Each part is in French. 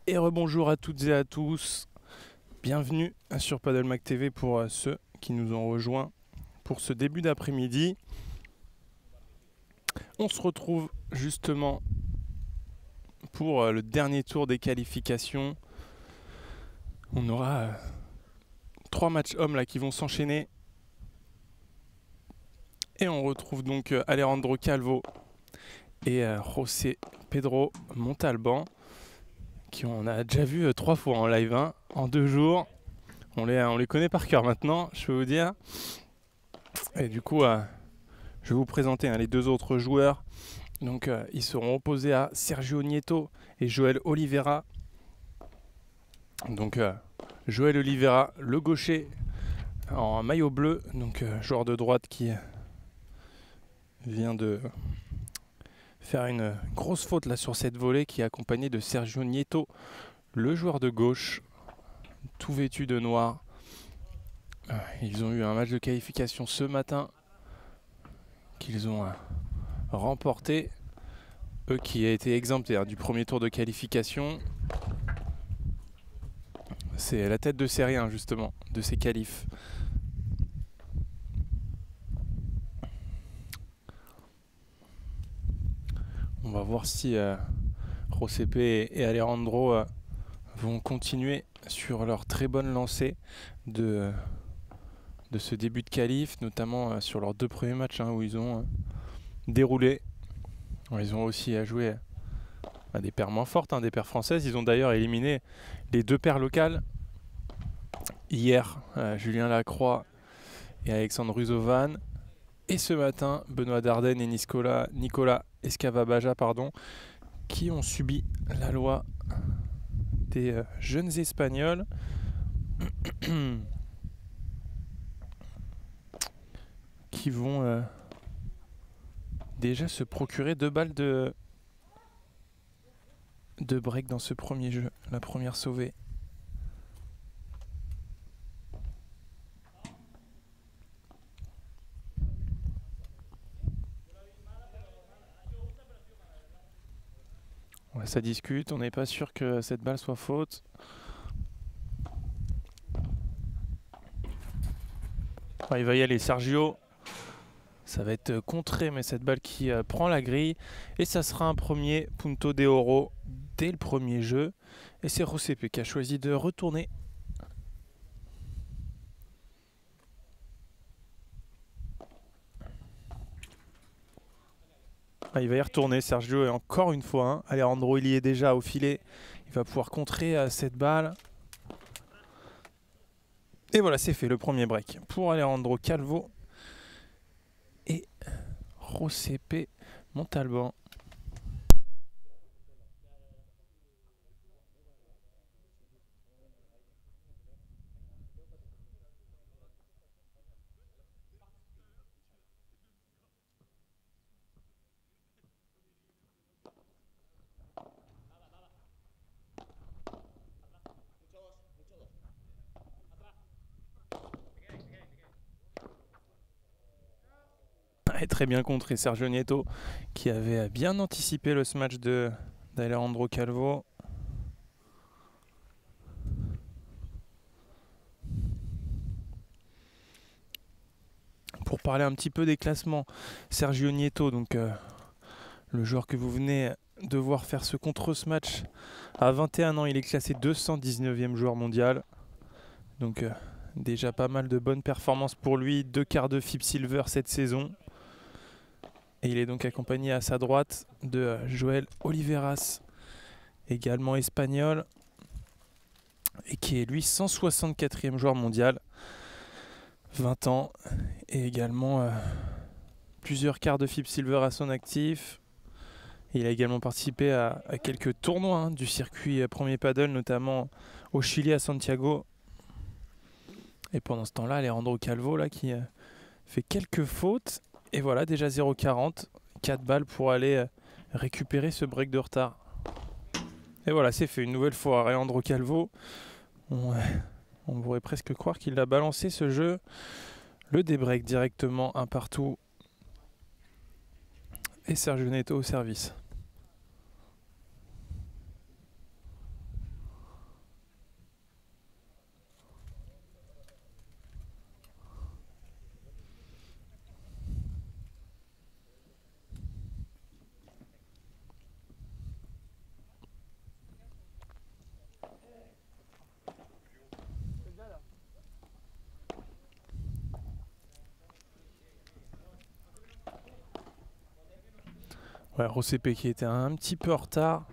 Et rebonjour à toutes et à tous. Bienvenue sur Paddle TV pour ceux qui nous ont rejoints pour ce début d'après-midi. On se retrouve justement pour le dernier tour des qualifications. On aura 3 matchs hommes là qui vont s'enchaîner. Et on retrouve donc Alejandro Calvo et José Pedro Montalban, qui on a déjà vu 3 fois en live 1 en 2 jours. On les connaît par cœur maintenant, je peux vous dire. Et du coup, je vais vous présenter les 2 autres joueurs. Donc, ils seront opposés à Sergio Nieto et Joel Oliveira. Donc, Joel Oliveira, le gaucher, en maillot bleu, donc joueur de droite qui vient de faire une grosse faute là sur cette volée, qui est accompagné de Sergio Nieto, le joueur de gauche, tout vêtu de noir. Ils ont eu un match de qualification ce matin qu'ils ont remporté, eux qui a été exemptés du premier tour de qualification. C'est la tête de série justement de ces qualifs. On va voir si José et Alejandro vont continuer sur leur très bonne lancée de ce début de qualif, notamment sur leurs 2 premiers matchs où ils ont déroulé. Ils ont aussi joué des paires moins fortes, des paires françaises. Ils ont d'ailleurs éliminé les 2 paires locales hier, Julien Lacroix et Alexandre Ruzovan. Et ce matin, Benoît Dardenne et Nicolas Escavabaja, qui ont subi la loi des jeunes Espagnols. Qui vont déjà se procurer 2 balles de break dans ce premier jeu. La première sauvée. Ouais, ça discute, on n'est pas sûr que cette balle soit faute. Ouais, il va y aller Sergio. Ça va être contré, mais cette balle qui prend la grille. Et ça sera un premier punto de oro dès le premier jeu. Et c'est José qui a choisi de retourner. Il va y retourner Sergio, et encore une fois, Alejandro il y est déjà au filet. Il va pouvoir contrer cette balle. Et voilà, c'est fait, le premier break pour Alejandro Calvo et José Montalban. Et très bien contré Sergio Nieto, qui avait bien anticipé le smash d'Alejandro Calvo. Pour parler un petit peu des classements, Sergio Nieto, donc le joueur que vous venez de voir faire ce contre-smash, à 21 ans, il est classé 219e joueur mondial. Donc déjà pas mal de bonnes performances pour lui, 2 quarts de FIB Silver cette saison. Et il est donc accompagné à sa droite de Joel Oliveras, également espagnol, et qui est lui 164e joueur mondial, 20 ans, et également plusieurs quarts de FIB Silver à son actif. Il a également participé à quelques tournois du circuit premier paddle, notamment au Chili à Santiago. Et pendant ce temps-là, Alejandro Calvo qui fait quelques fautes. Et voilà, déjà 0,40, 4 balles pour aller récupérer ce break de retard. Et voilà, c'est fait une nouvelle fois. Alejandro Calvo, on pourrait presque croire qu'il a balancé ce jeu. Le débreak directement, un partout. Et Sergio Nieto au service. Ouais, Rosépé qui était un petit peu en retard.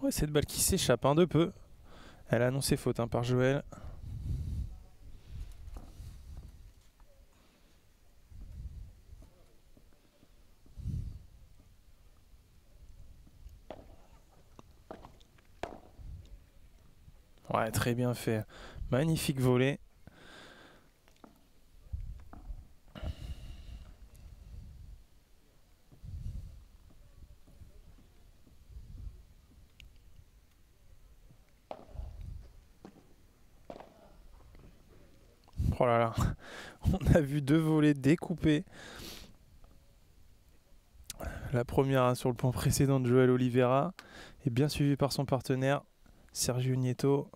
Ouais, cette balle qui s'échappe de peu. Elle a annoncé faute par Joël. Ouais, très bien fait. Magnifique volée. Oh là là, on a vu 2 volées découpées. La première sur le point précédent de Joël Oliveira est bien suivie par son partenaire Sergio Nieto.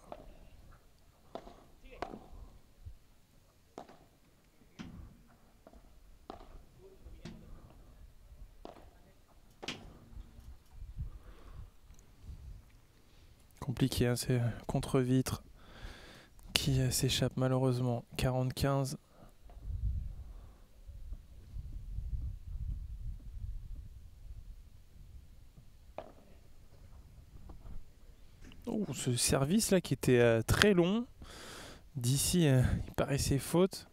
Compliqué, hein, c'est contre-vitre qui s'échappe malheureusement. 40-15. Oh, ce service là qui était très long. D'ici, il paraissait faute.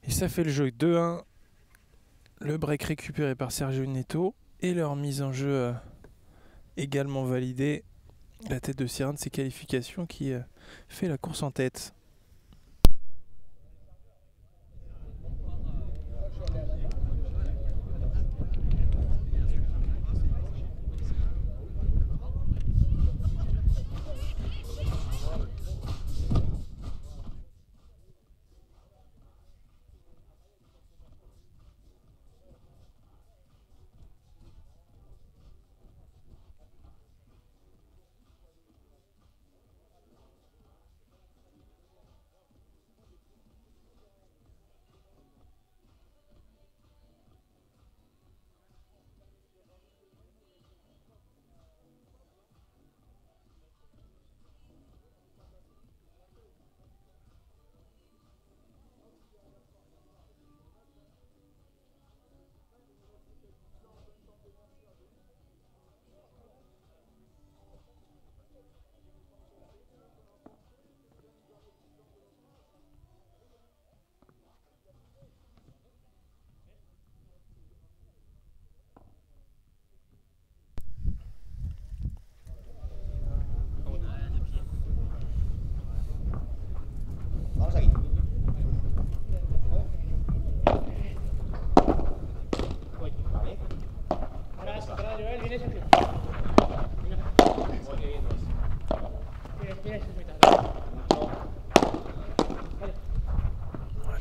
Et ça fait le jeu 2-1. Le break récupéré par Sergio Nieto. Et leur mise en jeu également validée. La tête de Sirène de ses qualifications qui fait la course en tête.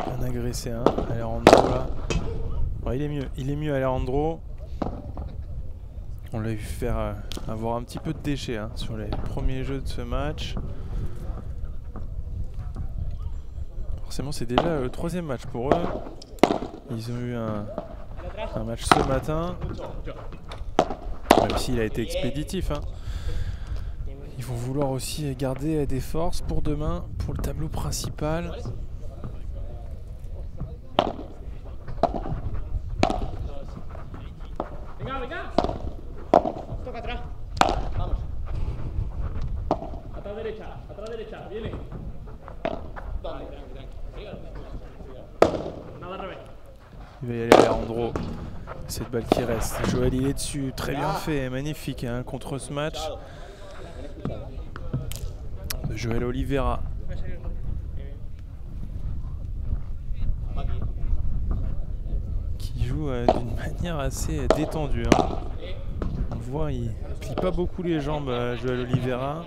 Bien agressé, hein, Alejandro là. Ouais, il est mieux Alejandro. On l'a vu faire avoir un petit peu de déchets sur les premiers jeux de ce match. Forcément, c'est déjà le 3e match pour eux. Ils ont eu un match ce matin, même s'il a été expéditif. Ils vont vouloir aussi garder des forces pour demain, pour le tableau principal. Il va y aller Alejandro. Cette balle qui reste. Joël, il est dessus. Très bien fait. Magnifique contre ce match. De Joël Oliveira. Qui joue d'une manière assez détendue. On voit, il plie pas beaucoup les jambes, Joël Oliveira.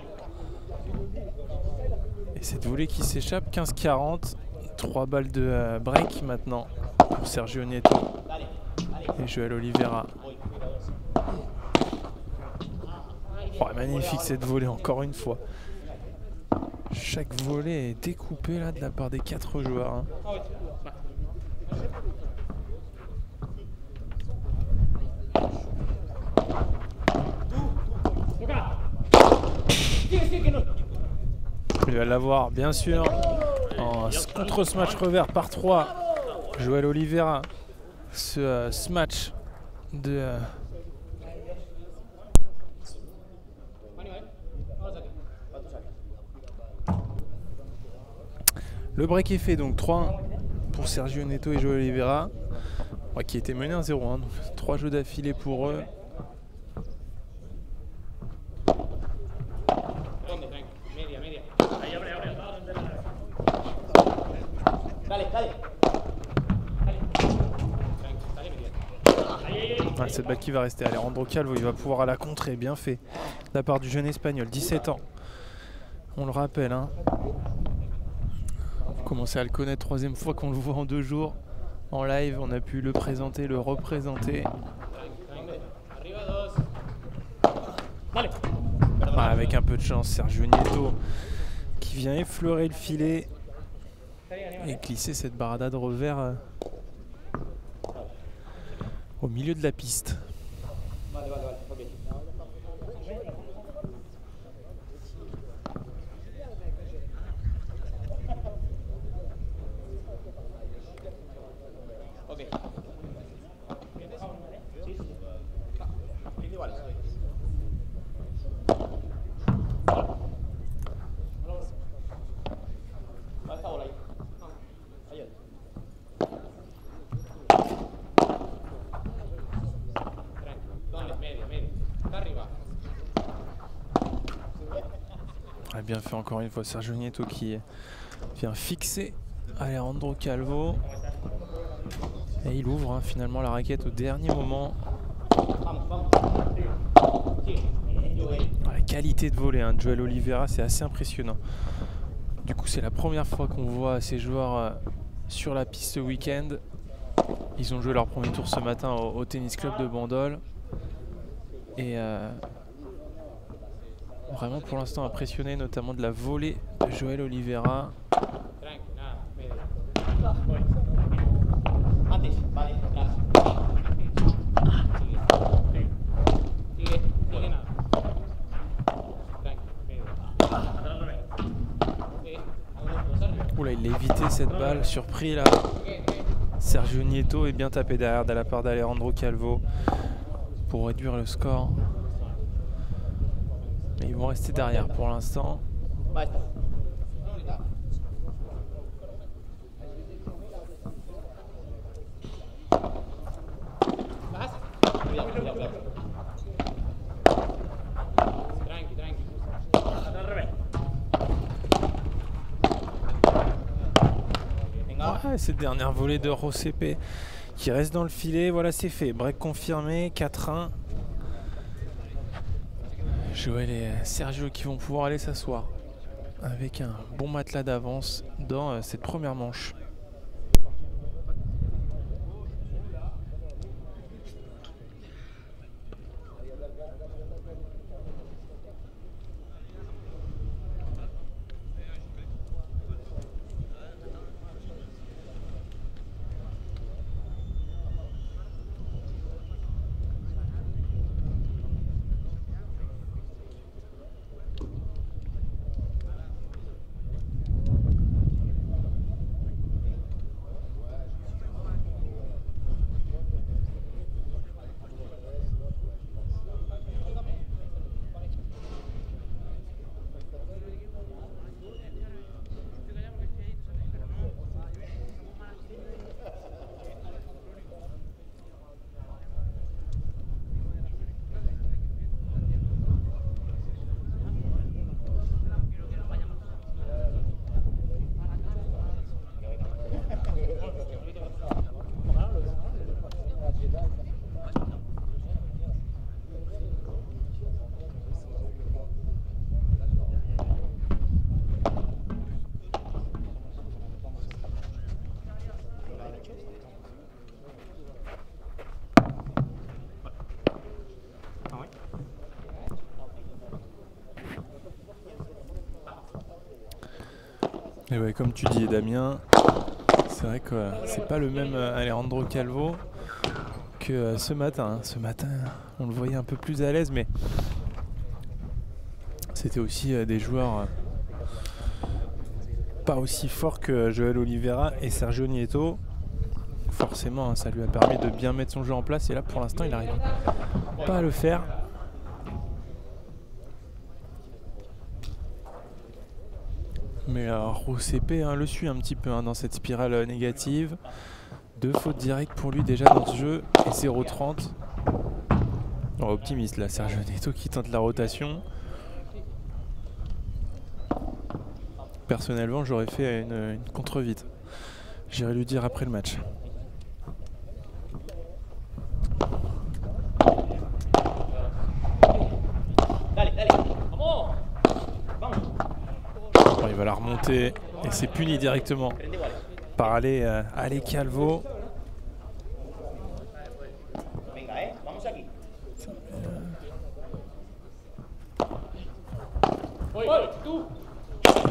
Et cette volée qui s'échappe, 15-40. 3 balles de break maintenant pour Sergio Nieto et Joël Oliveira. Oh, magnifique cette volée encore une fois. Chaque volée est découpée là de la part des 4 joueurs. Il va l'avoir bien sûr. En contre ce match revers par 3, Joël Oliveira. Ce match de le break est fait, donc 3-1 pour Sergio Nieto et Joel Oliveira, qui était mené 1-0, donc 3 jeux d'affilée pour eux. Cette balle qui va rester. Alejandro Calvo, il va pouvoir à la contrer, bien fait de la part du jeune espagnol, 17 ans. On le rappelle, hein. Vous commencez à le connaître, 3e fois qu'on le voit en 2 jours en live. On a pu le présenter, le représenter. Avec un peu de chance, Sergio Nieto qui vient effleurer le filet et glisser cette barada de revers au milieu de la piste. Bien fait encore une fois Sergio Nieto qui vient fixer Alejandro Calvo et il ouvre finalement la raquette au dernier moment. La qualité de volée de Joel Oliveira, c'est assez impressionnant. Du coup c'est la première fois qu'on voit ces joueurs sur la piste ce week-end. Ils ont joué leur premier tour ce matin au tennis club de Bandol et vraiment pour l'instant impressionné notamment de la volée de Joel Oliveira. Oula, il a évité cette balle, surpris là. Sergio Nieto est bien tapé derrière de la part d'Alejandro Calvo pour réduire le score. Mais ils vont rester derrière pour l'instant. Cette dernière volée de Rosepe qui reste dans le filet, voilà, c'est fait. Break confirmé, 4-1. Joël et Sergio qui vont pouvoir aller s'asseoir avec un bon matelas d'avance dans cette première manche. Et ouais, comme tu dis Damien, c'est vrai que c'est pas le même Alejandro Calvo que ce matin. Ce matin, on le voyait un peu plus à l'aise, mais c'était aussi des joueurs pas aussi forts que Joel Oliveira et Sergio Nieto. Forcément, hein, ça lui a permis de bien mettre son jeu en place. Et là, pour l'instant, il n'arrive pas à le faire. Mais Rosépé le suit un petit peu dans cette spirale négative. 2 fautes directes pour lui déjà dans ce jeu. Et 0,30. Optimiste là, Sergio Nieto qui tente la rotation. Personnellement, j'aurais fait une contre-vite. J'irai lui dire après le match. Bon, il va la remonter et c'est puni directement par Ale Calvo.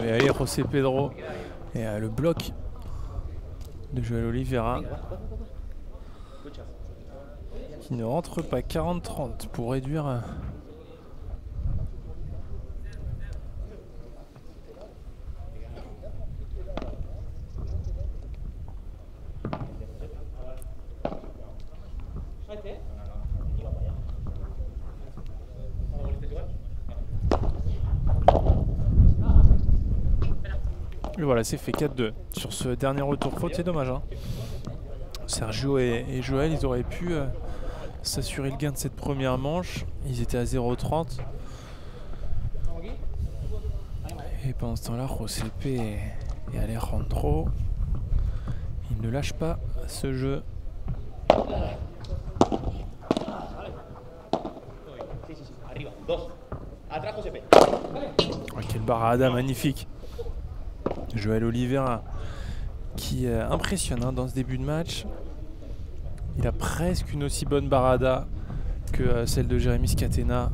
Et allez, José Pedro et le bloc de Joel Oliveira qui ne rentre pas. 40-30 pour réduire et voilà, c'est fait 4-2 sur ce dernier retour faute. C'est dommage, hein. Sergio et Joel, ils auraient pu s'assurer le gain de cette première manche. Ils étaient à 0,30. Et pendant ce temps-là, Rosépé et Alejandro, ils ne lâchent pas ce jeu. Oh, quel barrada magnifique. Joel Oliveira qui impressionne dans ce début de match. Il a presque une aussi bonne barrada que celle de Jérémy Scatena.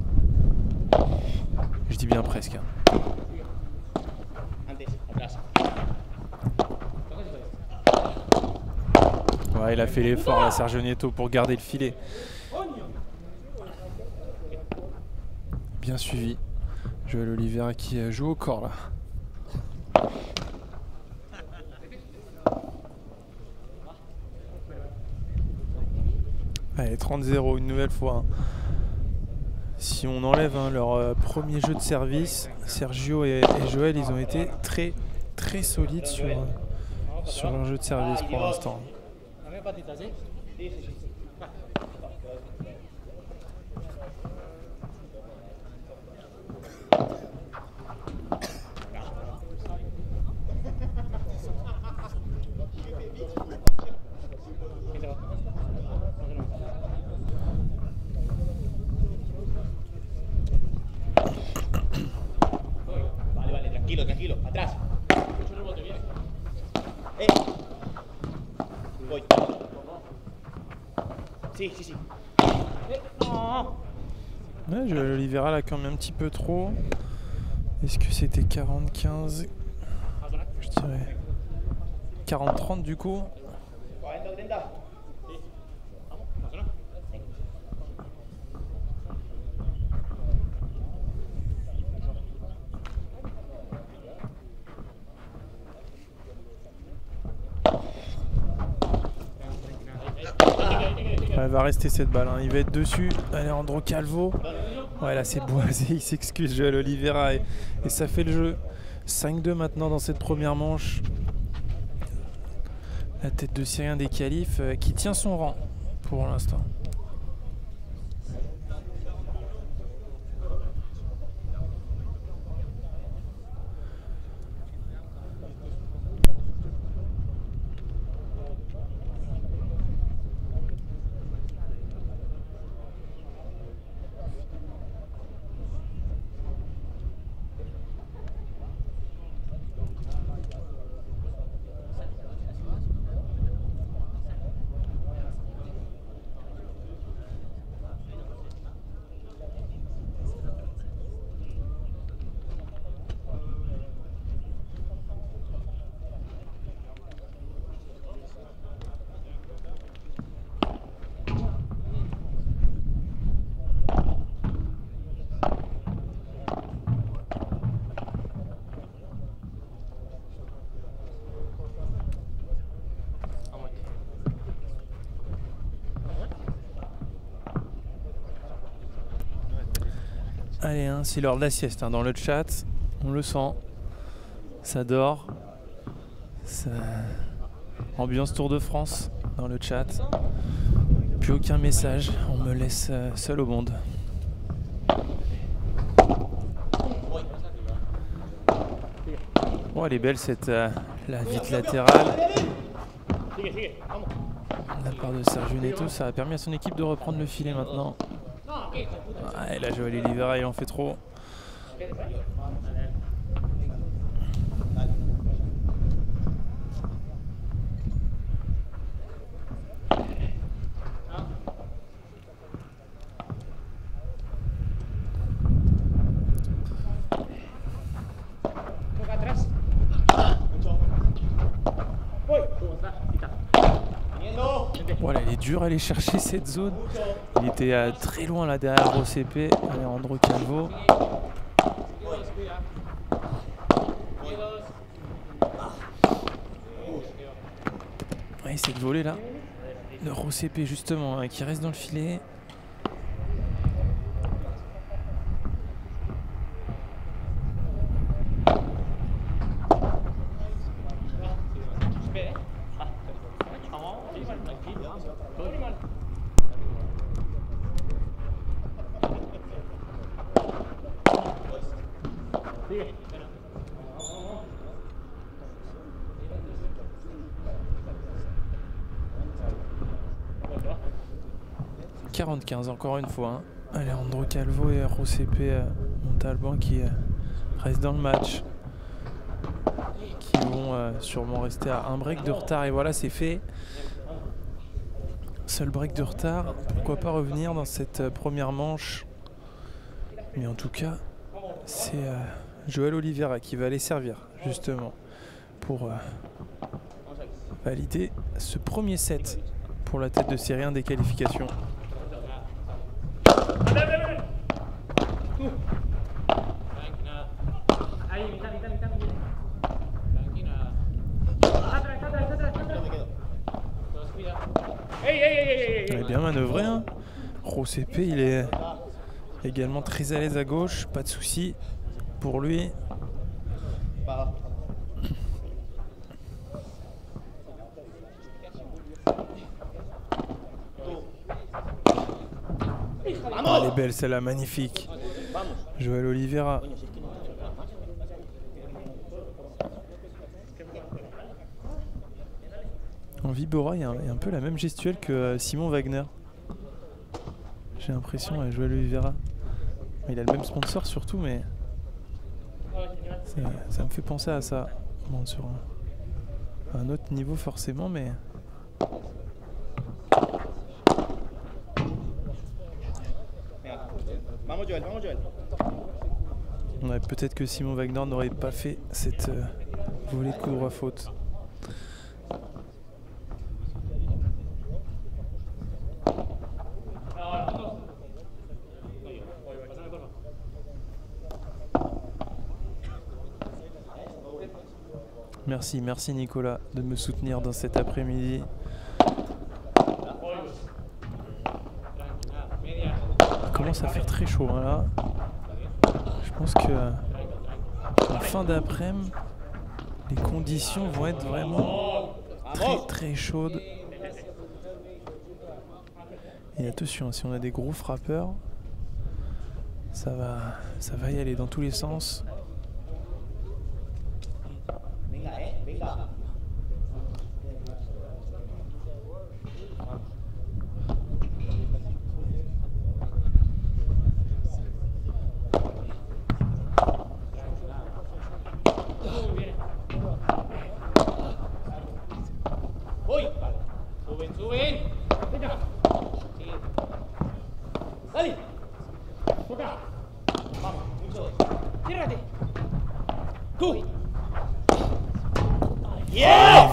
Je dis bien presque. Ouais, il a fait l'effort là, Sergio Nieto, pour garder le filet. Bien suivi. Joel Oliveira qui joue au corps là. Allez, 30-0 une nouvelle fois. Si on enlève leur premier jeu de service, Sergio et Joel, ils ont été très solides sur leur jeu de service pour l'instant. Tranquilo, atrás. Voy. Si. Ouais, Joel Oliveira là quand même un petit peu trop. Est-ce que c'était 40-15? Je dirais 40-30 du coup. Elle va rester cette balle, il va être dessus. Alejandro Calvo. Ouais, là c'est boisé, il s'excuse Joel Oliveira et ça fait le jeu. 5-2 maintenant dans cette première manche. La tête de Syrien des qualifs qui tient son rang pour l'instant. Allez, hein, c'est l'heure de la sieste hein, dans le chat. On le sent. Ça dort. Ça... Ambiance Tour de France dans le chat. Plus aucun message. On me laisse seul au monde. Oh, elle est belle cette la vite latérale. De la part de Sergio Nieto, ça a permis à son équipe de reprendre le filet maintenant. Ah, et là, Joël Oliveira, il en fait trop. Voilà, il est dur à aller chercher cette zone. Il était très loin là derrière OCP. Alejandro Calvo. Ouais, c'est de voler là. Le OCP justement hein, qui reste dans le filet. « 40-15 encore une fois. Hein. Alejandro Calvo et ROCP Montalban qui restent dans le match. Qui vont sûrement rester à un break de retard. Et voilà, c'est fait. Seul break de retard. Pourquoi pas revenir dans cette première manche. Mais en tout cas, c'est Joël Oliveira qui va aller servir justement pour valider ce premier set pour la tête de série 1 des qualifications. Il est bien manœuvré. Hein. ROCP, il est également très à l'aise à gauche, pas de souci pour lui. Ah, elle est belle celle-là, magnifique. Joël Oliveira. En Vibora, il y a un peu la même gestuelle que Simon Wagner. J'ai l'impression, Joël Oliveira. Il a le même sponsor surtout, mais ça me fait penser à ça. Bon, sur un autre niveau forcément, mais... Ouais, peut-être que Simon Wagner n'aurait pas fait cette volée de coup droit faute. Merci Nicolas de me soutenir dans cet après-midi. Il commence à faire très chaud hein, là. Je pense que en fin d'après-midi, les conditions vont être vraiment très chaudes. Et attention, si on a des gros frappeurs, ça va y aller dans tous les sens.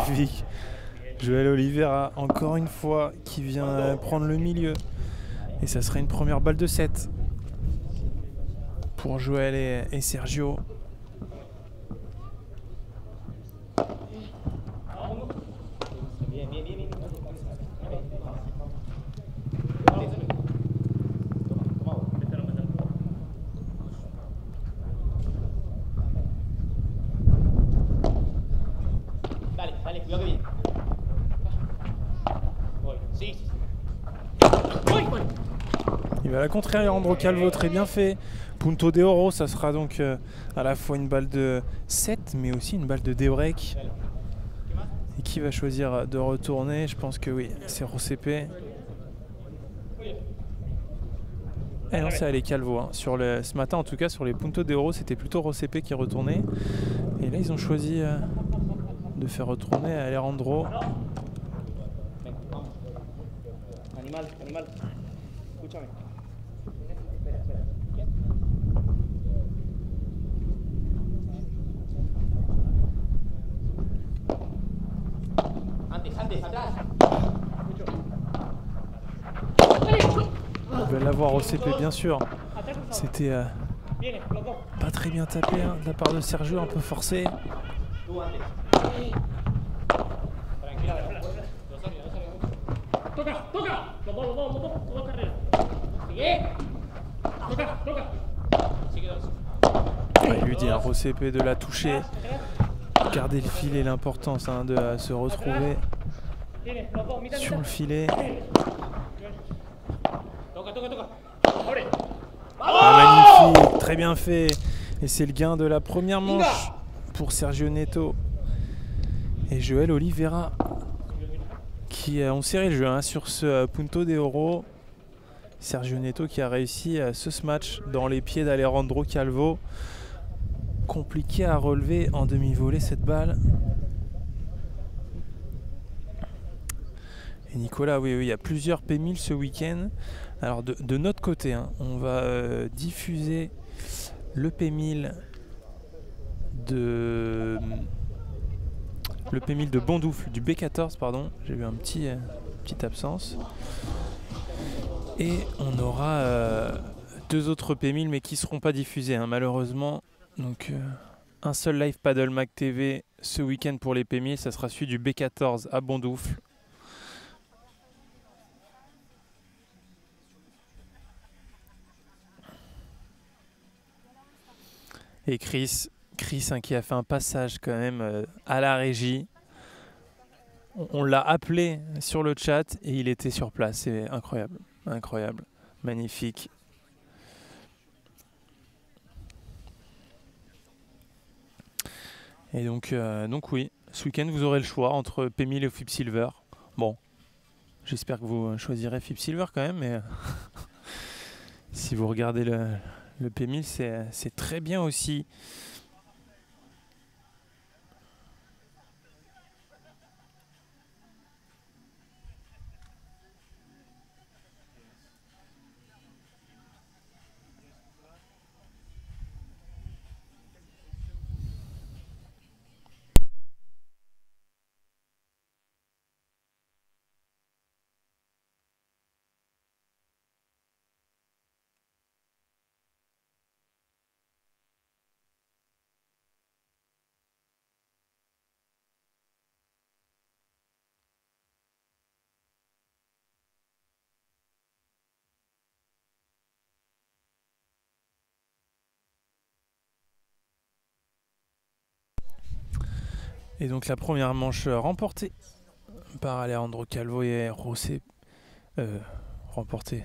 Magnifique. Joël Oliveira, encore une fois, qui vient prendre le milieu. Et ça serait une première balle de 7 pour Joël et Sergio. va la contrer Alejandro Calvo, très bien fait. Punto de oro, ça sera donc à la fois une balle de 7 mais aussi une balle de débreak. Et qui va choisir de retourner? Je pense que oui, c'est Rosepe. Et non, c'est Ale Calvo. Hein. Ce matin, en tout cas, sur les Punto de oro, c'était plutôt Rosepe qui retournait. Et là, ils ont choisi de faire retourner Alejandro. Animal, animal. Escúchame. Antes, atrás. On va l'avoir Rosepe, bien sûr. C'était pas très bien tapé hein, de la part de Sergio, un peu forcé. Toca, toca. Los dos carreras. Sigue. Toca. Sigue dos. Ouais, il lui dit à Rosepe de la toucher. Garder le filet, l'importance hein, de se retrouver sur le filet. Ah, magnifique, très bien fait. Et c'est le gain de la première manche pour Sergio Neto et Joel Oliveira qui ont serré le jeu hein, sur ce Punto de oro. Sergio Neto qui a réussi ce smash dans les pieds d'Alejandro Calvo. Compliqué à relever en demi-volée cette balle. Et Nicolas, oui, il y a plusieurs P1000 ce week-end. Alors de notre côté, hein, on va diffuser le P1000 de Bondoufle, du B14, pardon. J'ai eu petite absence. Et on aura deux autres P1000 mais qui ne seront pas diffusés hein, malheureusement. Donc un seul live Paddle Mac TV ce week-end pour les P1000, ça sera celui du B14 à Bondoufle. Et Chris hein, qui a fait un passage quand même à la régie. On l'a appelé sur le chat et il était sur place. C'est incroyable, incroyable, magnifique. Et donc oui, ce week-end vous aurez le choix entre P1000 et FIP Silver. Bon, j'espère que vous choisirez FIP Silver quand même, mais si vous regardez le P1000, c'est très bien aussi. Et donc la première manche remportée par Alejandro Calvo et Rosepe. Remportée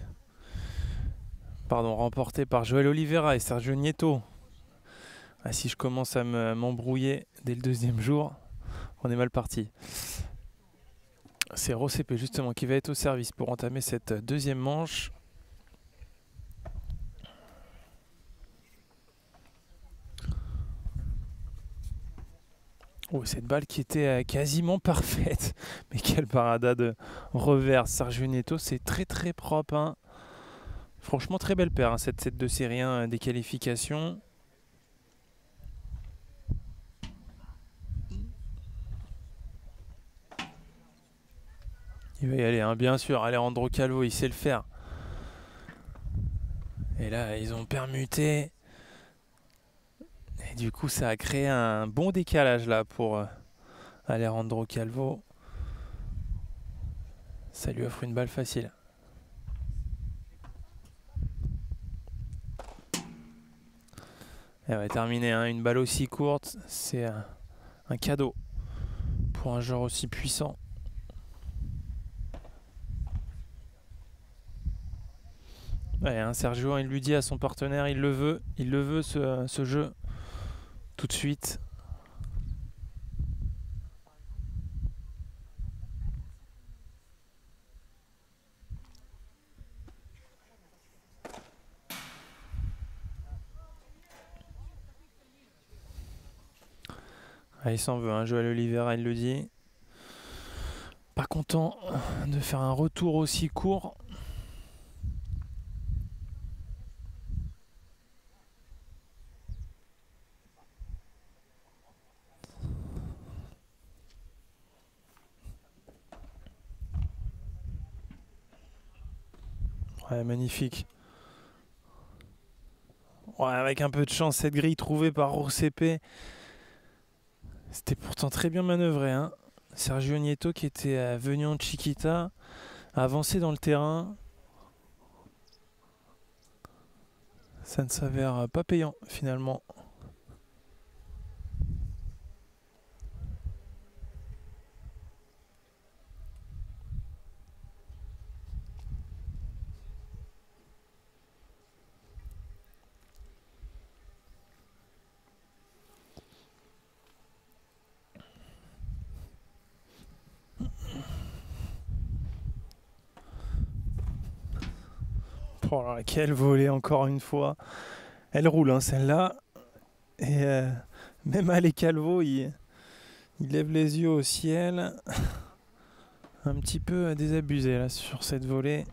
par Joel Oliveira et Sergio Nieto. Ah, si je commence à m'embrouiller dès le deuxième jour, on est mal parti. C'est Rosepe justement qui va être au service pour entamer cette deuxième manche. Oh, cette balle qui était quasiment parfaite. Mais quelle parada de revers. Sergio Nieto, c'est très très propre. Hein. Franchement, très belle paire, hein, cette set de série 1 des qualifications. Il va y aller, hein, bien sûr. Alejandro Calvo, il sait le faire. Et là, ils ont permuté. Et du coup, ça a créé un bon décalage là pour Alejandro Calvo. Ça lui offre une balle facile. Elle va terminer, hein, une balle aussi courte, c'est un cadeau pour un joueur aussi puissant. Ouais, hein, Sergio, il lui dit à son partenaire, il le veut ce jeu tout de suite. Ah, il s'en veut, hein, Joël Oliveira, il le dit. Pas content de faire un retour aussi court. Ouais, magnifique. Ouais, avec un peu de chance, cette grille trouvée par Rocepe. C'était pourtant très bien manœuvré, hein. Sergio Nieto qui était venu en Chiquita, a avancé dans le terrain. Ça ne s'avère pas payant finalement. Oh là là, quelle volée encore une fois. Elle roule, hein, celle-là. Et même Ali Calvo, il lève les yeux au ciel. Un petit peu désabusé là sur cette volée.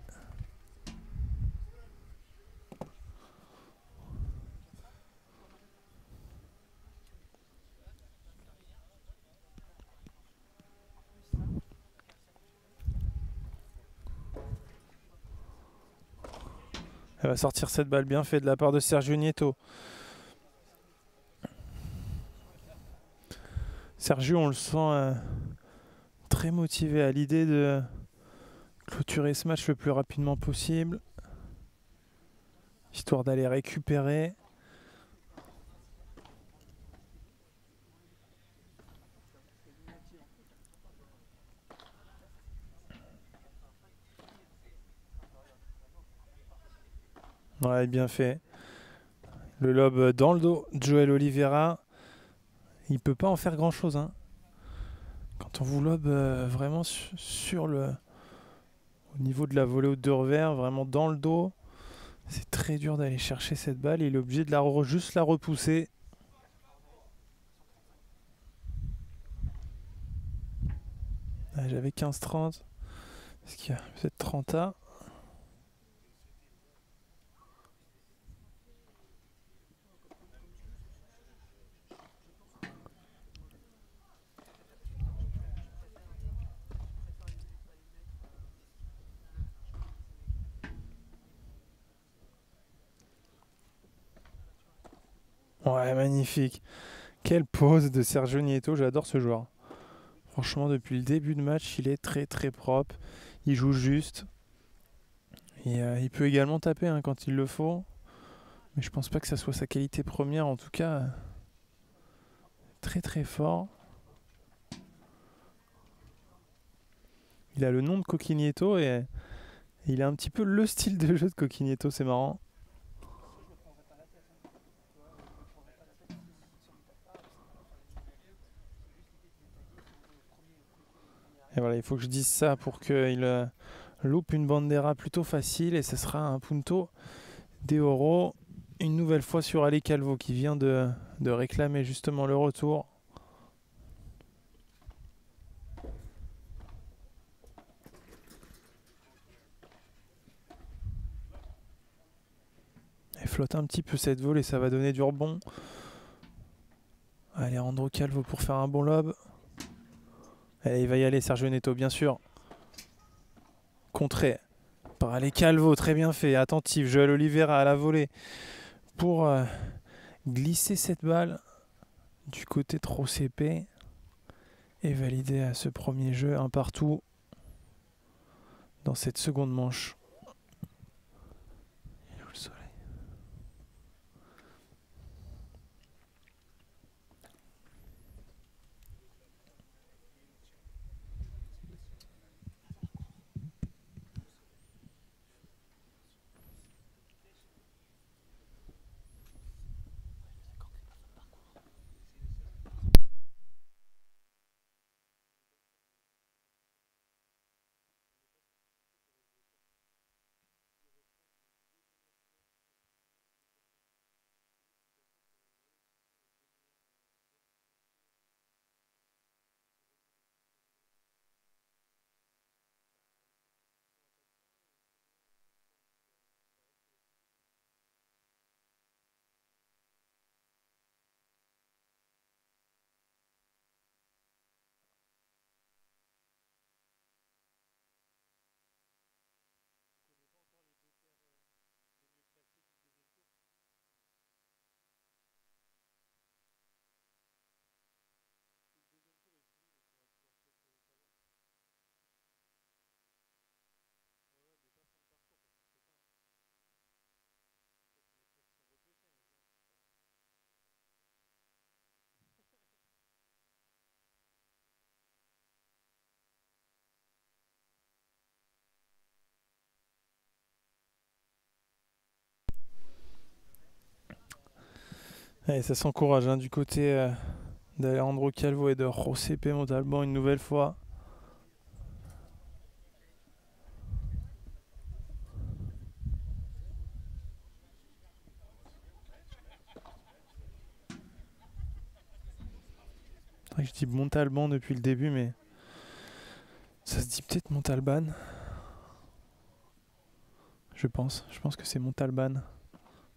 Elle va sortir cette balle bien faite de la part de Sergio Nieto. Sergio, on le sent très motivé à l'idée de clôturer ce match le plus rapidement possible, histoire d'aller récupérer. Ouais, bien fait. Le lob dans le dos de Joël Oliveira. Il peut pas en faire grand chose, hein. Quand on vous lobe vraiment sur au niveau de la volée de revers, vraiment dans le dos, c'est très dur d'aller chercher cette balle. Il est obligé de juste la repousser. Ah, j'avais 15-30. Est-ce qu'il y a peut-être 30A? Ouais, magnifique. Quelle pose de Sergio Nieto, j'adore ce joueur. Franchement, depuis le début de match, il est très très propre. Il joue juste. Et il peut également taper hein, quand il le faut. Mais je pense pas que ça soit sa qualité première. En tout cas, très très fort. Il a le nom de Coquinieto et il a un petit peu le style de jeu de Coquinieto, c'est marrant. Et voilà, il faut que je dise ça pour qu'il loupe une bandera plutôt facile et ce sera un punto de oro. Une nouvelle fois sur Ali Calvo qui vient de réclamer justement le retour. Elle flotte un petit peu cette volée, ça va donner du rebond. Allez, Alejandro Calvo pour faire un bon lob. Allez, il va y aller, Sergio Nieto, bien sûr. Contré par Ali Calvo, très bien fait. Attentif, Joël Oliveira à la volée pour glisser cette balle du côté de Rocepe et valider à ce premier jeu un partout dans cette seconde manche. Il est où le soleil? Allez, ça s'encourage hein, du côté d'Alejandro Calvo et de José P. Montalban une nouvelle fois. C'est vrai que je dis Montalban depuis le début, mais ça se dit peut-être Montalban. Je pense que c'est Montalban.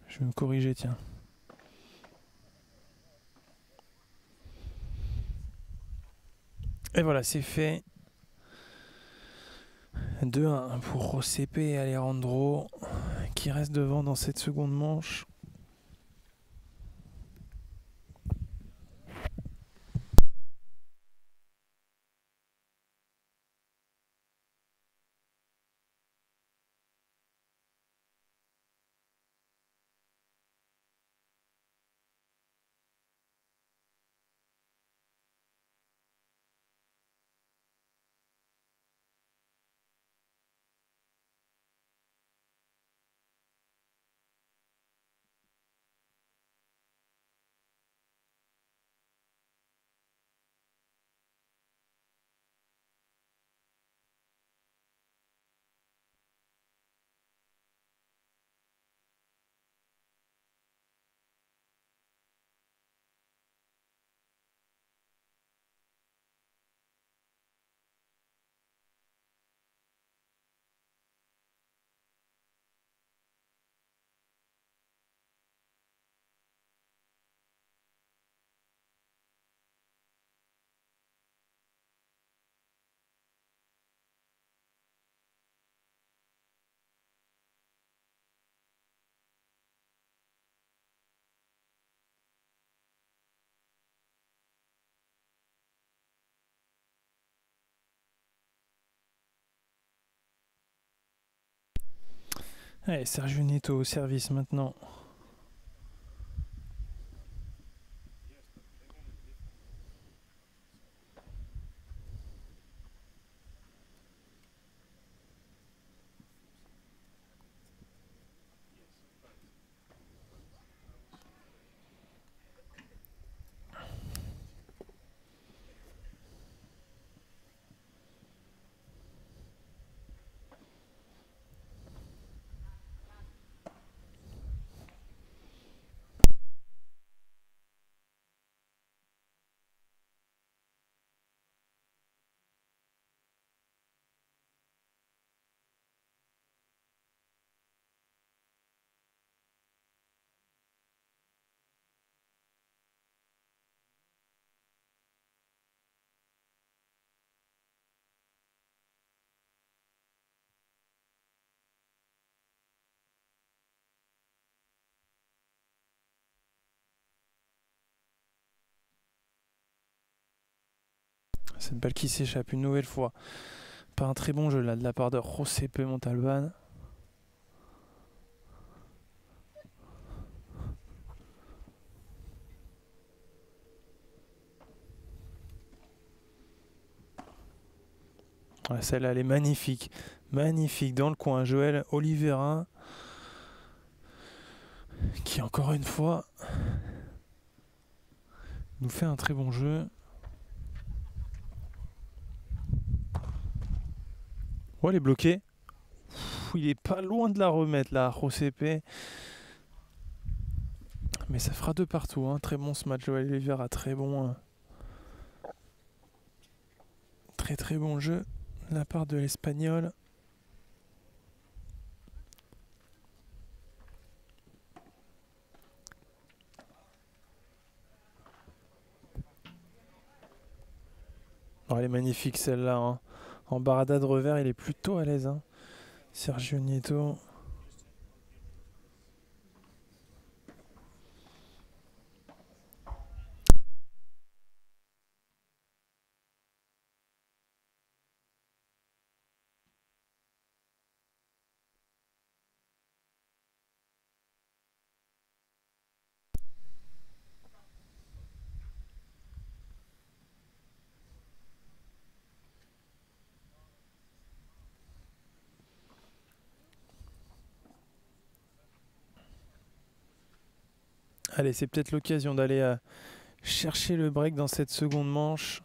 Je vais me corriger, tiens. Et voilà, c'est fait. 2-1 pour José P. et Alejandro qui reste devant dans cette seconde manche. Allez, Sergio Nieto au service maintenant. Cette balle qui s'échappe une nouvelle fois. Pas un très bon jeu là de la part de José P. Montalban. Ouais, celle-là, elle est magnifique. Magnifique dans le coin. Joël Oliveira qui, encore une fois, nous fait un très bon jeu. Oh, elle est bloquée. Il est pas loin de la remettre là, José P. Mais ça fera 2 partout. Hein. Très bon ce match. Joël Oliveira, très bon. Très très bon jeu de la part de l'Espagnol. Oh, elle est magnifique celle-là. Hein. En barada de revers, il est plutôt à l'aise. Hein. Sergio Nieto. Allez, c'est peut-être l'occasion d'aller chercher le break dans cette seconde manche.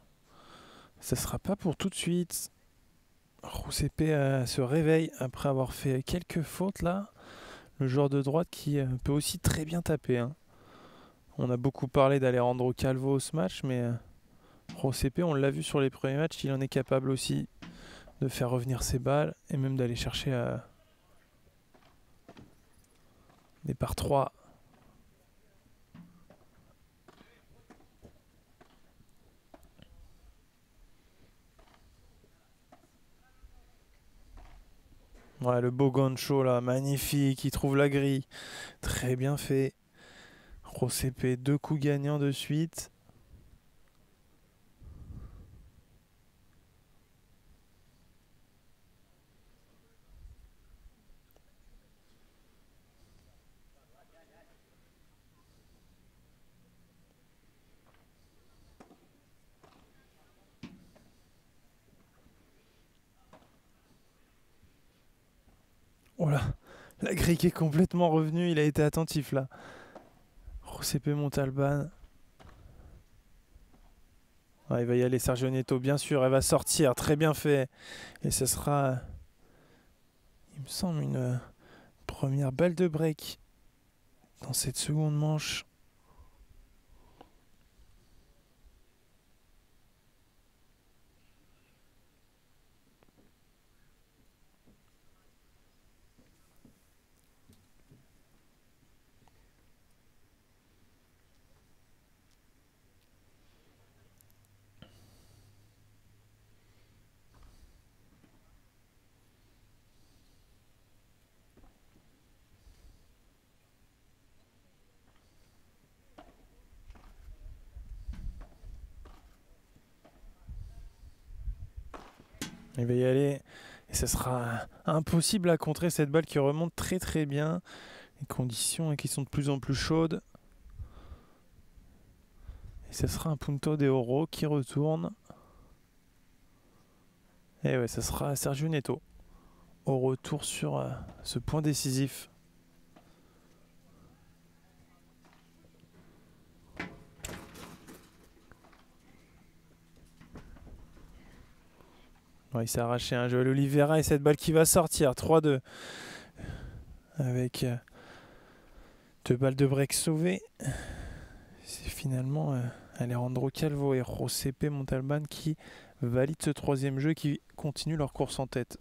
Ça sera pas pour tout de suite. Roussépé se réveille après avoir fait quelques fautes là. Le joueur de droite qui peut aussi très bien taper. Hein. On a beaucoup parlé d'Alejandro Calvo ce match, mais Roussépé, on l'a vu sur les premiers matchs, il en est capable aussi de faire revenir ses balles et même d'aller chercher des par 3. Ouais, le beau gancho là, magnifique, il trouve la grille. Très bien fait. Roussépé, 2 coups gagnants de suite. Oh là, la grille qui est complètement revenue, il a été attentif là. Roussépé Montalban. Ouais, il va y aller Sergio Nieto, bien sûr, elle va sortir, très bien fait. Et ce sera, il me semble, une première balle de break dans cette seconde manche. Il va y aller. Et ce sera impossible à contrer cette balle qui remonte très très bien. Les conditions qui sont de plus en plus chaudes. Et ce sera un punto de oro qui retourne. Et ouais, ce sera Sergio Nieto au retour sur ce point décisif. Ouais, il s'est arraché un Joël Oliveira et cette balle qui va sortir. 3-2. Avec 2 balles de break sauvées. C'est finalement Alejandro Calvo et Roussépé Montalban qui valident ce 3e jeu, qui continuent leur course en tête.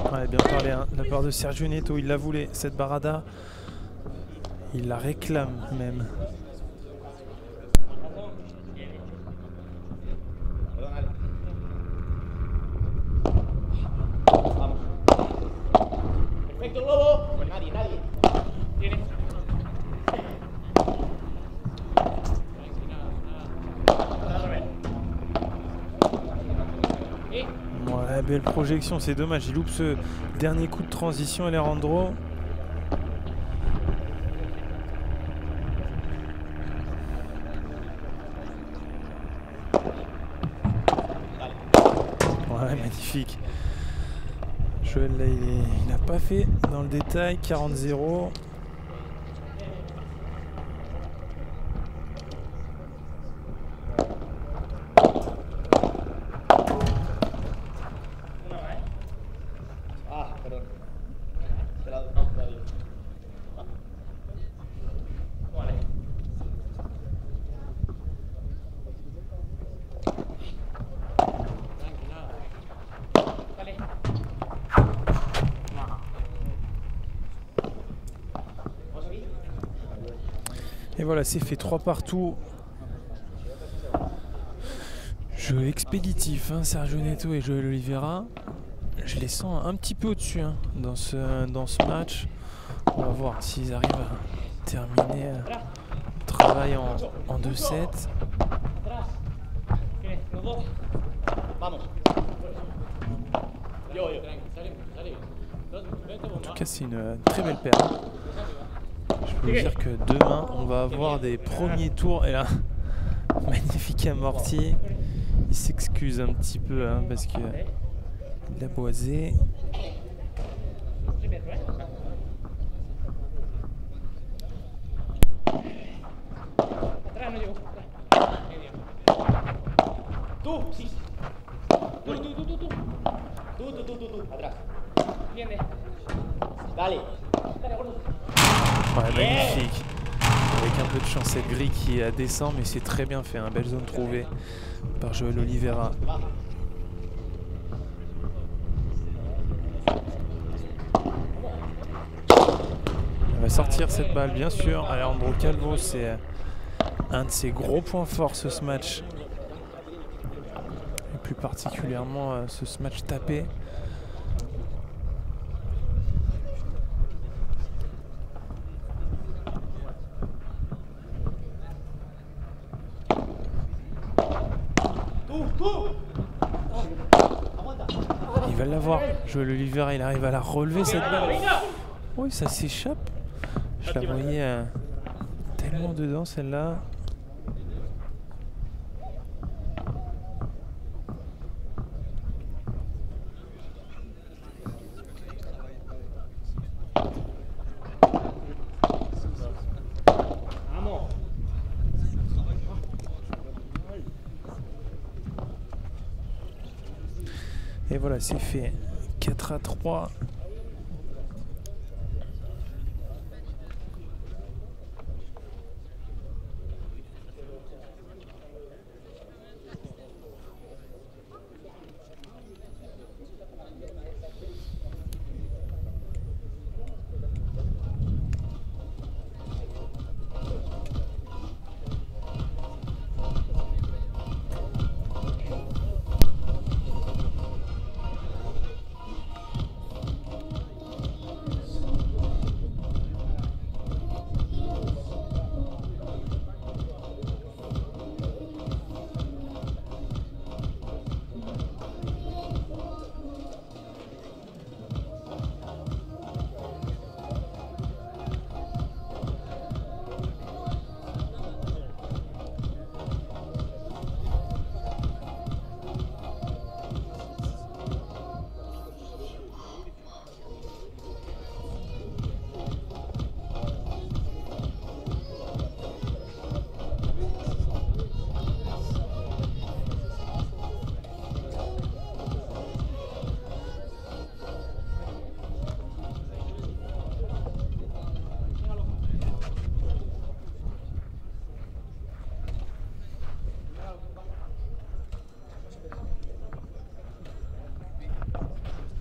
Ouais, bien parlé hein, de la part de Sergio Nieto, il la voulait cette barada. Il la réclame même. Ah, belle projection, c'est dommage, il loupe ce dernier coup de transition, Alejandro. Ouais, magnifique. Joël, là, il n'a pas fait dans le détail. 40-0. Ah, perdón. De lado, no, todavía. Vale. Vale. Et voilà, c'est fait 3 partout. Jeu expéditif, hein, Sergio Neto et Joël Oliveira. Je les sens un petit peu au-dessus hein, dans ce match. On va voir s'ils arrivent à terminer le travail en 2-7. Atrás. ¿Quién? Los dos. Vamos. Yo. En tout cas, c'est une très belle paire. Je peux vous dire que demain, on va avoir des premiers tours. Et là, magnifique amorti. Il s'excuse un petit peu hein, parce que il a boisé. Atrás no llegó. Tú, sí. Tú. Atrás. Viene. Dale. Dale, gordo. Ouais, magnifique. Avec un peu de chance, cette grille qui descend, mais c'est très bien fait. Hein. Belle zone trouvée par Joël Oliveira. Elle va sortir cette balle, bien sûr. Alejandro Calvo, c'est un de ses gros points forts ce match. Et plus particulièrement ce match tapé. Il va l'avoir. Joël Oliveira, il arrive à la relever cette balle. Oui, ça s'échappe. Je la voyais tellement dedans celle-là. Vamos. Et voilà, c'est fait. 4-3.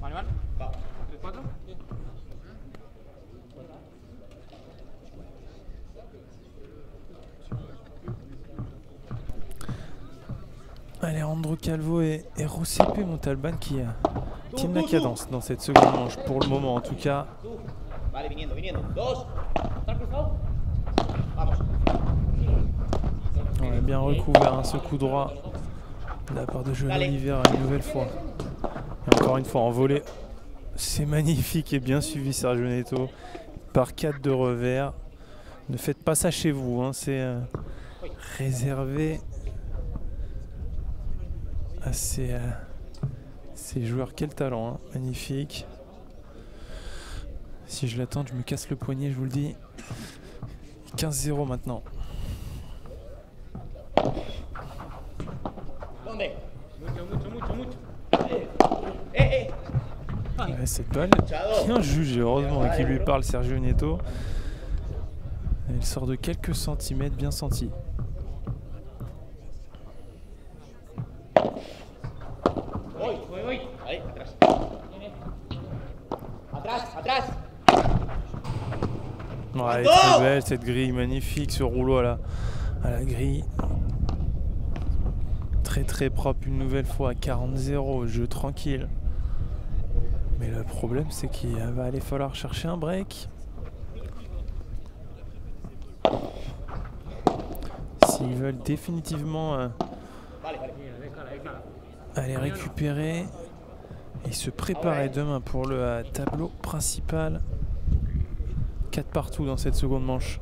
Manuel, va. 3-4. Alejandro Calvo et Rosepe Montalban qui tiennent la cadence dans cette seconde manche, pour le moment en tout cas. Vale, viniendo. Dos. ¿Estás cruzado? Vamos. On a bien recouvert hein, ce coup droit de la part de Joël Oliveira une nouvelle fois. Et encore une fois en volée. C'est magnifique et bien suivi Sergio Neto. Par 4 de revers. Ne faites pas ça chez vous, hein. C'est réservé à ces joueurs. Quel talent, hein. Magnifique. Si je l'attends, je me casse le poignet, je vous le dis. 15-0 maintenant. Ouais, cette balle, bien jugée, heureusement qu'il lui parle Sergio Neto. Elle sort de quelques centimètres, bien senti. Ouais, très belle cette grille, magnifique ce rouleau à la grille. Très très propre une nouvelle fois, 40-0, jeu tranquille. Mais le problème c'est qu'il va aller falloir chercher un break. S'ils veulent définitivement aller récupérer et se préparer demain pour le tableau principal. 4 partout dans cette seconde manche.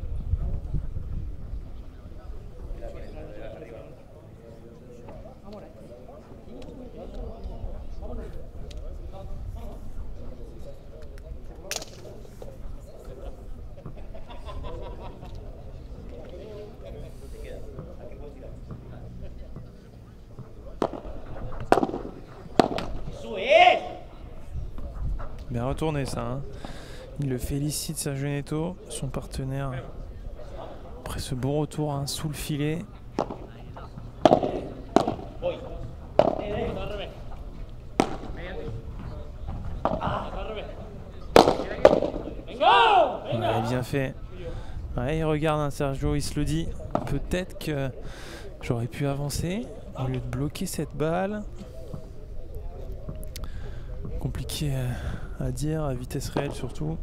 Bien retourné ça, hein. Il le félicite Sergio Neto, son partenaire, après ce bon retour, hein, sous le filet. Ouais, bien fait. Ouais, il regarde, hein, Sergio, il se le dit. Peut-être que j'aurais pu avancer au lieu de bloquer cette balle. Compliqué à dire, à vitesse réelle surtout.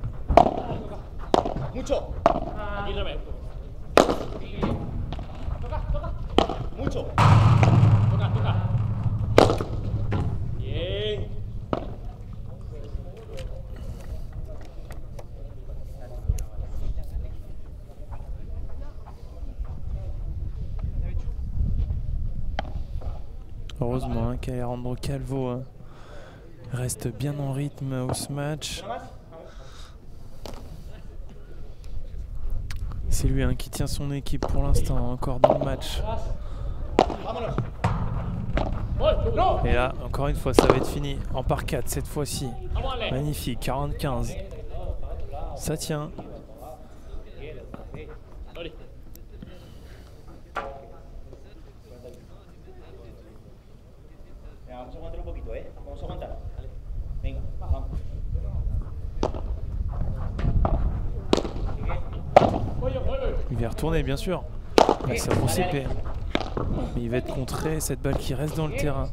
Heureusement, hein, qu'Alejandro Calvo, hein, reste bien en rythme au ce match. C'est lui, hein, qui tient son équipe pour l'instant, encore dans le match. Et là, encore une fois, ça va être fini en par 4 cette fois-ci. Magnifique, 40-15. Ça tient. Il va retourner, bien sûr. Là, c'est Rossepe. Mais il va être contré. Cette balle qui reste dans le terrain.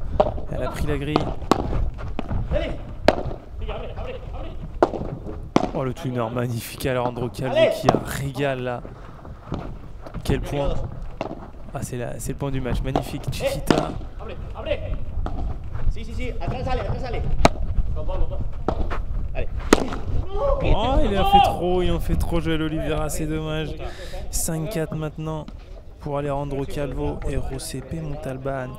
Elle a pris la grille. Oh, le twinner magnifique. Alejandro Calvo qui a régal là. Quel point. Ah, c'est le point du match. Magnifique. Chiquita. Oh, il en fait trop, Joël Oliveira, c'est dommage. 5-4 maintenant pour Alejandro Calvo et Rossepe Montalban.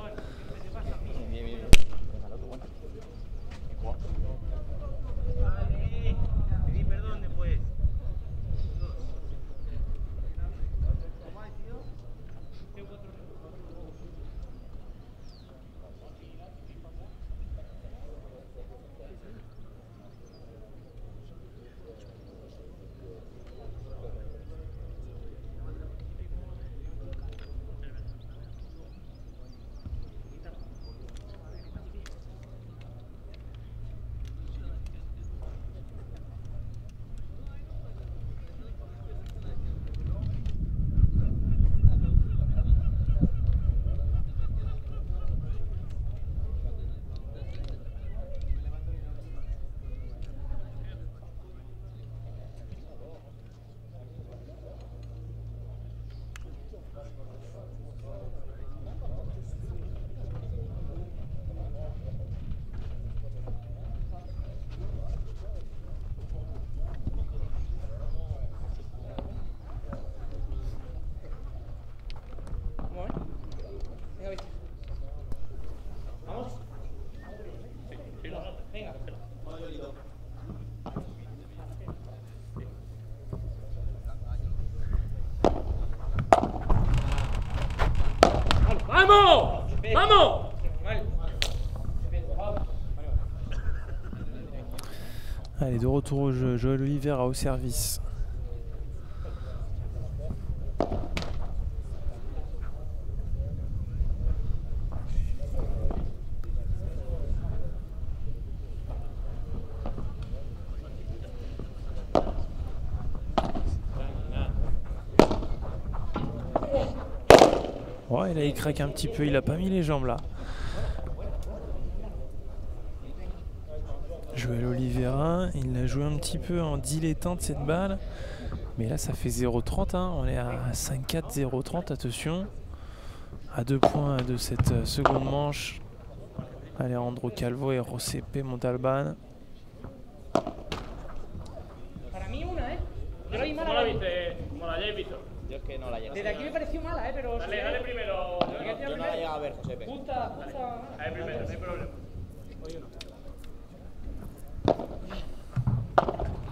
¡Vamos! ¡Vamos! Allez, de retour au jeu, Joël Oliveira au service. Ouais, là il craque un petit peu, il a pas mis les jambes là. Joël Oliveira, il a joué un petit peu en dilettante cette balle. Mais là ça fait 0,30, hein. On est à 5-4, 0,30, attention. À 2 points de cette seconde manche. Alejandro Calvo et Rosepe Montalban. Para mí una, ¿eh? Yo la vi ¿Cómo mala. la viste? ¿Cómo la hayáis visto? Yo es que no la llegué. Desde aquí me pareció mala, pero... Dale, dale primero. Yo no la llegué a ver, Josepe. Justa. Dale primero, no hay problema.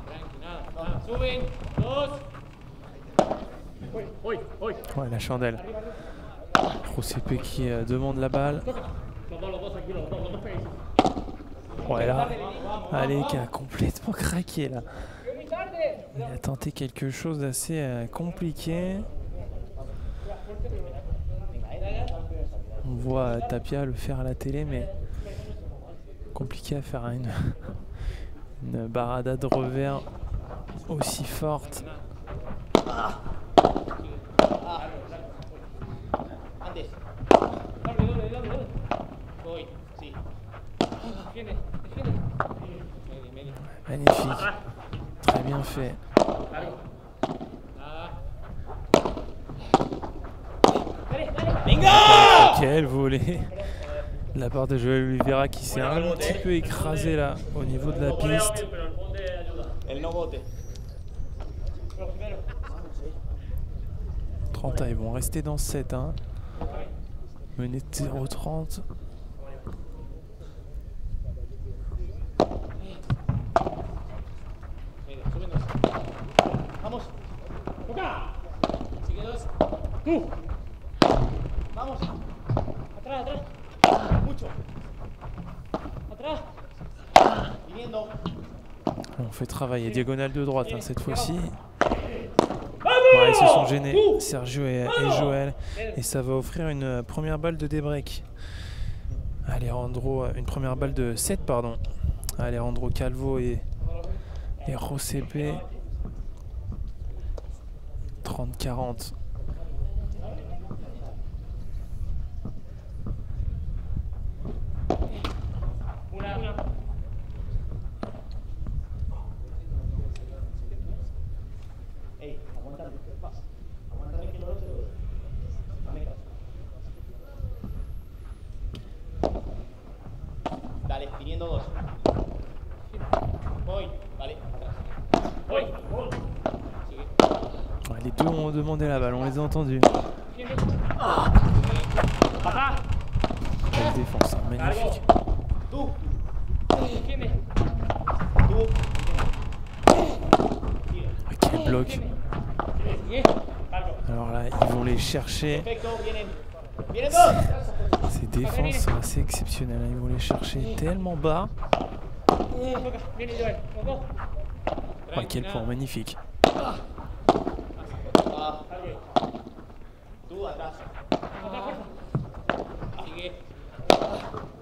Tranqui, nada. Suben, 2. Hoy. Ouais, la chandelle. Rosepe qui demande la balle. Los dos aquí, los dos pegues. Ouais, là, allez, qui a complètement craqué là. Il a tenté quelque chose d'assez compliqué. On voit Tapia le faire à la télé, mais compliqué à faire une barada de revers aussi forte. Antes. Voy, sí. Defiende. Medio. Magnifique. Très bien fait. ¡Venga! Quel volet de la part de Joël Oliveira qui s'est un petit peu écrasé là au niveau de la piste. El no bote. 30 ils vont rester dans 7. Hein. Mené de 0,30. Vamos. Toca. Sigue 2. Vamos. Atrás. Mucho. Atrás. Viniendo. On fait travailler diagonale de droite hein, cette fois-ci. Ouais, ils se sont gênés, Sergio et Joël. Et ça va offrir une première balle de débreak. Alejandro, une première balle de 7, pardon. Alejandro Calvo et Rosepe. 30-40. Una. Ey, aguántame. Aguántame que no lo sé. Dame caso. Dale, viniendo 2. Voy. Vale, atrás. Voy. Sigue. Ouais, les deux ont demandé la balle, on les a entendus. Papá. Quelle défense, hein, magnifique. Tú. Defiende. Tú. Ah, quel bloc. Alors là, ils vont les chercher. Perfecto, vienen. Vienen 2. Ces défenses sont assez exceptionnelles. Ils vont les chercher tellement bas. Viene Joel. Los dos. Ah, quel point magnifique. Ah. Tú atrás. Sigue.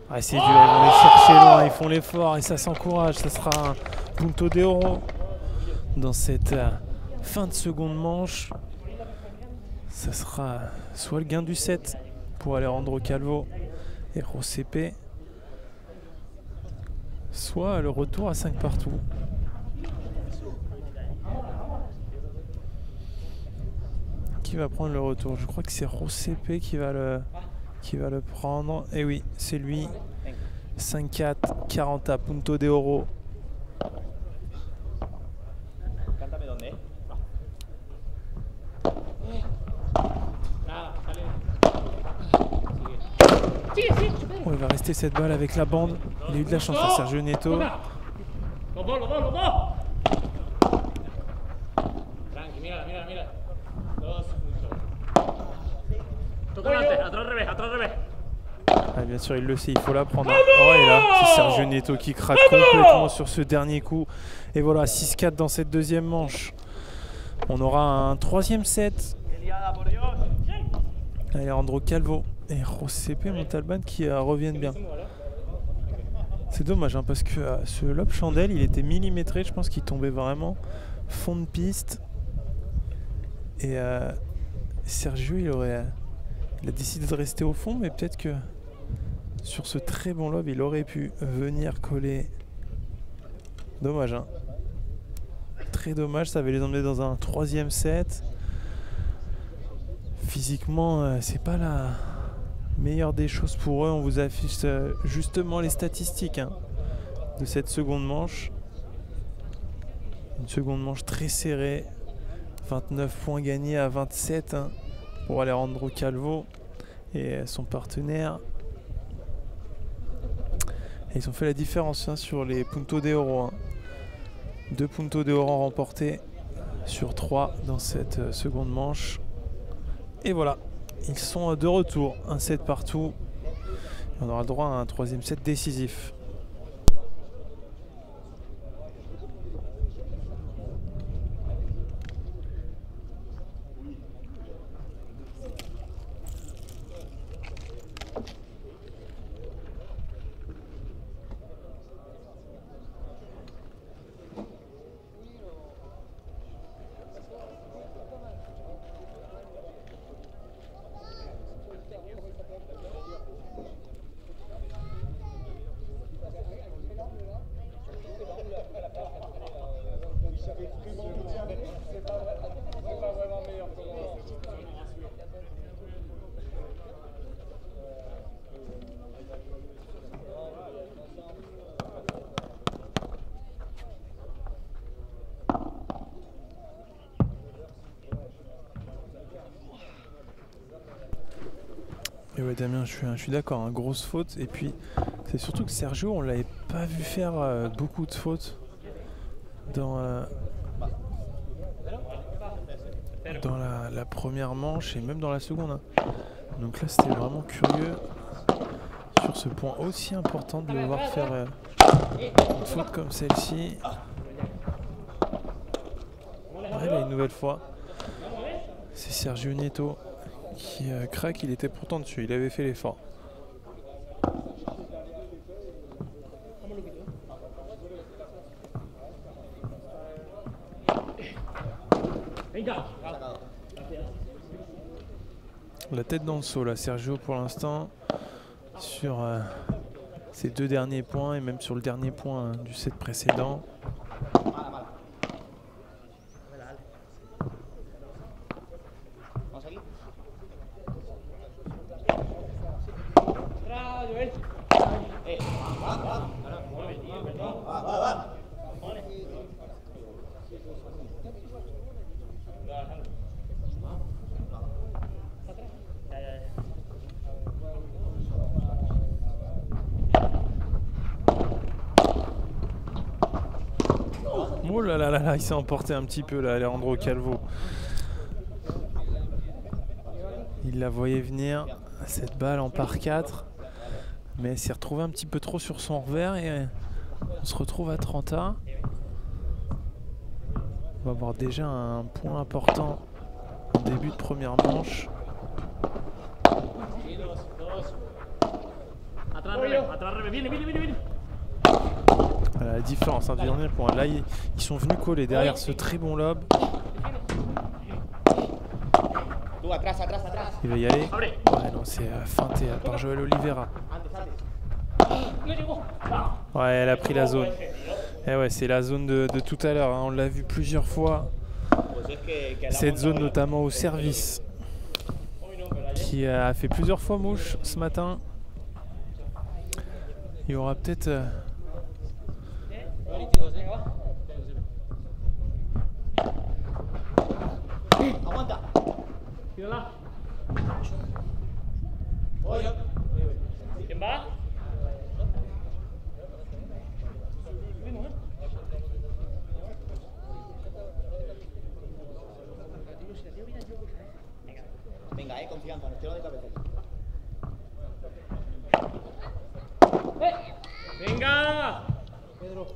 Ah, c'est dur, ils vont les chercher loin, ils font l'effort et ça s'encourage. Ça sera un punto de oro dans cette fin de seconde manche. Ça sera soit le gain du 7 pour Alejandro Calvo et Rosepe, soit le retour à 5 partout. Qui va prendre le retour? Je crois que c'est Rosepe qui va le prendre. Et oui, c'est lui. 5-4, 40 à punto de oro. Cántame dónde. Nada, sale. Sigue. Oh, il va rester cette balle avec la bande. Il a eu de la chance à Sergio Nieto. Los dos. Tranqui, mírala. 2, mucho. Toca adelante, atrás revés, atrás revés. Ah, bien sûr, il le sait, il faut la prendre. Oh, et là, c'est Sergio Nieto qui craque complètement sur ce dernier coup. Et voilà, 6-4 dans cette deuxième manche. On aura un troisième set. Alejandro Calvo et José P. Montalban qui reviennent bien. C'est dommage hein, parce que ce lob chandelle, il était millimétré. Je pense qu'il tombait vraiment fond de piste. Et Sergio, il a décidé de rester au fond, mais peut-être que sur ce très bon lob, il aurait pu venir coller. Dommage, hein. Très dommage, ça avait les emmener dans un troisième set. Physiquement, c'est pas la meilleure des choses pour eux. On vous affiche justement les statistiques hein, de cette seconde manche. Une seconde manche très serrée. 29 points gagnés à 27 hein, pour Alejandro Calvo et son partenaire. Et ils ont fait la différence hein, sur les puntos de oro. Hein. 2 puntos de oro remportés sur 3 dans cette seconde manche. Et voilà, ils sont de retour. Un set partout. Et on aura le droit à un troisième set décisif. Et ouais Damien, je suis d'accord, hein, grosse faute. Et puis c'est surtout que Sergio, on l'avait pas vu faire beaucoup de fautes dans la première manche et même dans la seconde. Hein. Donc là c'était vraiment curieux sur ce point aussi important de le voir faire une faute comme celle-ci. Ouais, là une nouvelle fois, c'est Sergio Nieto qui craque, il était pourtant dessus, il avait fait l'effort. La tête dans le seau là, Sergio pour l'instant sur ses 2 derniers points et même sur le dernier point du set précédent. Oh là là là là, il s'est emporté un petit peu là, Alejandro Calvo. Il la voyait venir, cette balle en par 4. Mais elle s'est retrouvée un petit peu trop sur son revers et on se retrouve à 30A. On va avoir déjà un point important en début de première manche. Voilà la différence du dernier point. Là, ils sont venus coller derrière ce très bon lob. Il va y aller. Ouais, non, c'est feinté par Joel Oliveira. Ouais, elle a pris la zone. Et ouais, c'est la zone de tout à l'heure. Hein. On l'a vu plusieurs fois. Cette zone, notamment au service, qui a fait plusieurs fois mouche ce matin. Il y aura peut-être. Venga, confianza, nos tiro de cabeza. Venga. Pedro.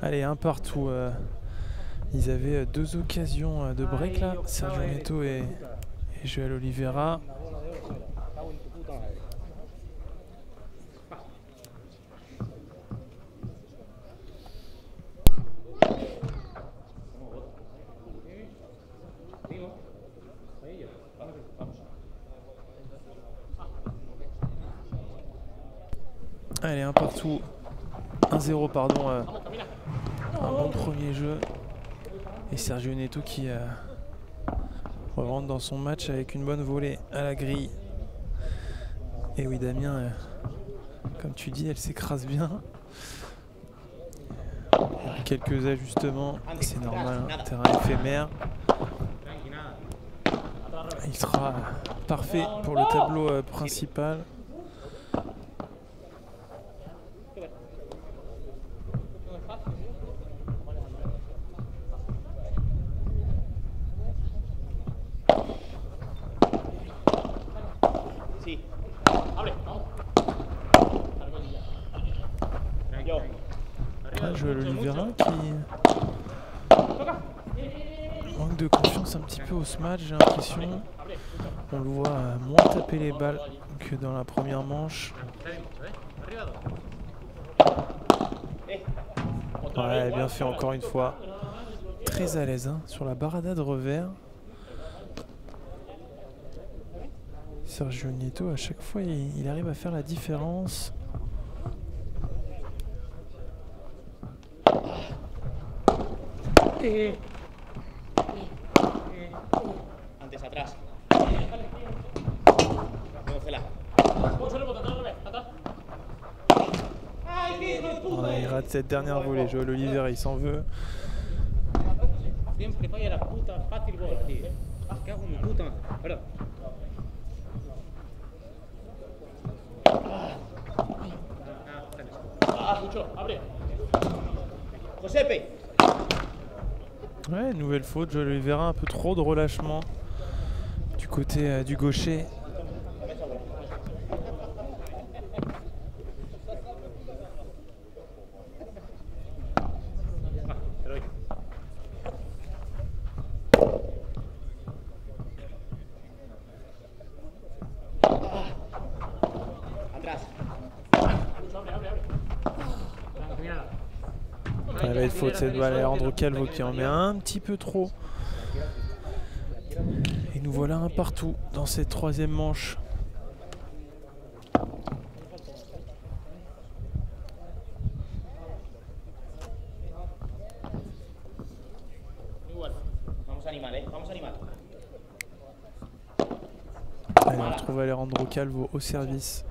Allez, un partout. Ils avaient deux occasions de break là, Sergio Nieto et Joel Oliveira. Allez, un partout. 1-0, pardon. Un bon premier jeu. Et Sergio Nieto qui rentre dans son match avec une bonne volée à la grille. Et oui, Damien, comme tu dis, elle s'écrase bien. Quelques ajustements, c'est normal, hein, terrain éphémère. Il sera parfait pour le tableau principal. Joel Oliveira qui manque de confiance un petit peu au match, j'ai l'impression. On le voit moins taper les balles que dans la première manche. Ouais, bien fait encore une fois. Très à l'aise hein, sur la barada de revers. Sergio Nieto, à chaque fois, il arrive à faire la différence. Antes atrás. Ouais, il rate cette dernière volée. Joel Oliveira, il s'en veut. Siempre falla la puta fácil bola, tío. Cago en mi puta. Perdón. Mucho, abre. Josepe. Ouais, nouvelle faute. Joel Oliveira, un peu trop de relâchement du côté du gaucher. Elle va être faute cette balle, Alejandro Calvo qui en met un petit peu trop. Et nous voilà un partout dans cette troisième manche. Allez, on retrouve Alejandro Calvo au service.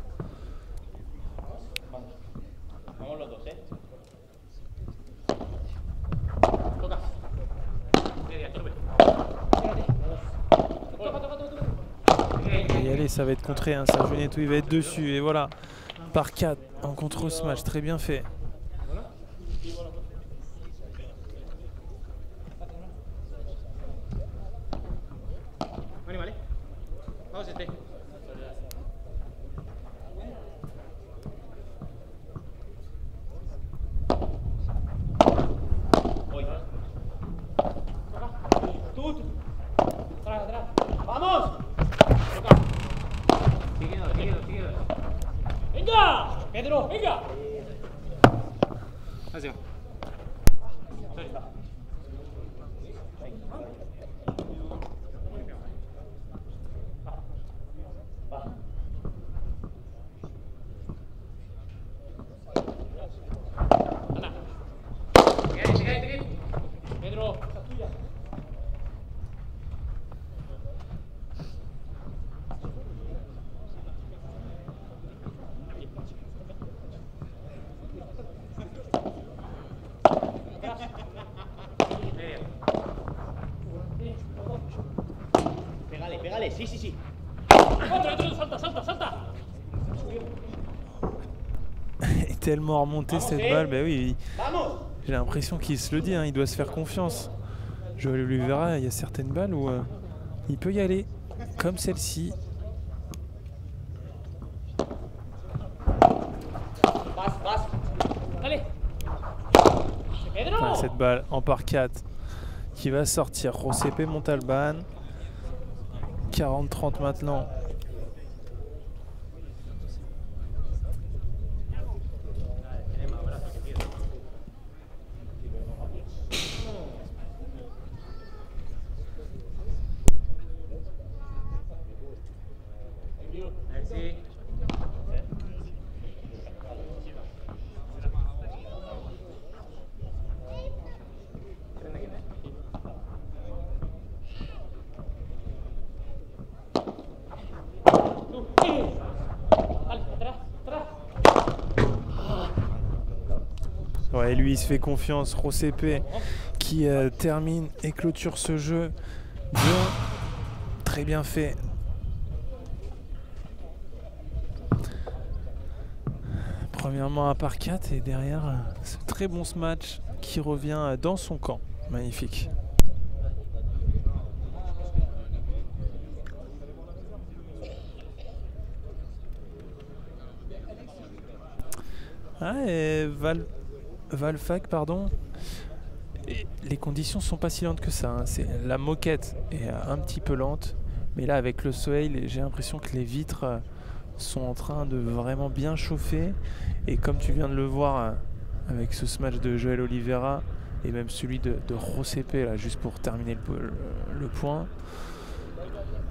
Et allez, ça va être contré, hein. Sergio Nieto il va être dessus. Et voilà, par 4 en contre ce match, très bien fait. Pedro, venga. Así va. Pedro, esa es tuya. Pégale, sí, sí, sí. Salta, salta, salta. est tellement remonté cette balle, bah oui, Vamos. j'ai l'impression qu'il se le dit, hein, il doit se faire confiance. Joël Oliveira, il y a certaines balles où il peut y aller, comme celle-ci. Vas, vas. Allez. Pedro. Voilà, cette balle en par 4 qui va sortir. José Montalban. 40-30 maintenant. Merci. Allez, atrás, atrás. Ouais, lui il se fait confiance. José qui termine et clôture ce jeu. Bien. Très bien fait. Premièrement un par 4 et derrière ce très bon match qui revient dans son camp. Magnifique. Ah, et Valfac, pardon. Et les conditions sont pas si lentes que ça, hein. La moquette est un petit peu lente, mais là avec le soleil, j'ai l'impression que les vitres sont en train de vraiment bien chauffer. Et comme tu viens de le voir avec ce smash de Joël Oliveira et même celui de José là, juste pour terminer le point,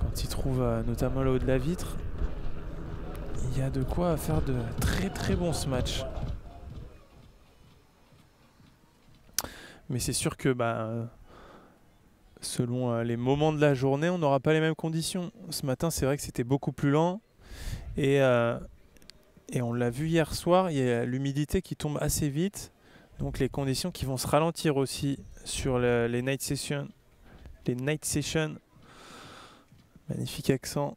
quand il trouve notamment le haut de la vitre, il y a de quoi faire de très très bons matchs. Mais c'est sûr que selon les moments de la journée, on n'aura pas les mêmes conditions. Ce matin, c'est vrai que c'était beaucoup plus lent. Et on l'a vu hier soir, il y a l'humidité qui tombe assez vite. Donc les conditions qui vont se ralentir aussi sur les night sessions. Les night sessions. Magnifique accent.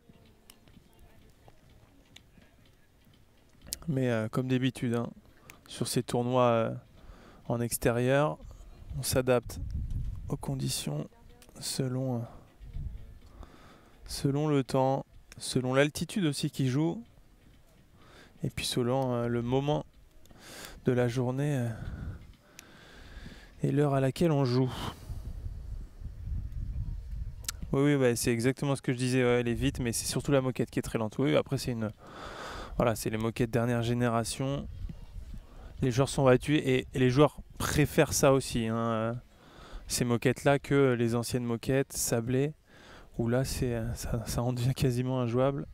Mais comme d'habitude, hein, sur ces tournois en extérieur, on s'adapte aux conditions selon le temps, selon l'altitude aussi qui joue, et puis selon le moment de la journée et l'heure à laquelle on joue. Oui, c'est exactement ce que je disais, elle est vite, mais c'est surtout la moquette qui est très lente. Oui, après c'est les moquettes dernière génération. Les joueurs sont battus et les joueurs préfèrent ça aussi, hein, ces moquettes-là, que les anciennes moquettes sablées, où là ça en devient quasiment injouable.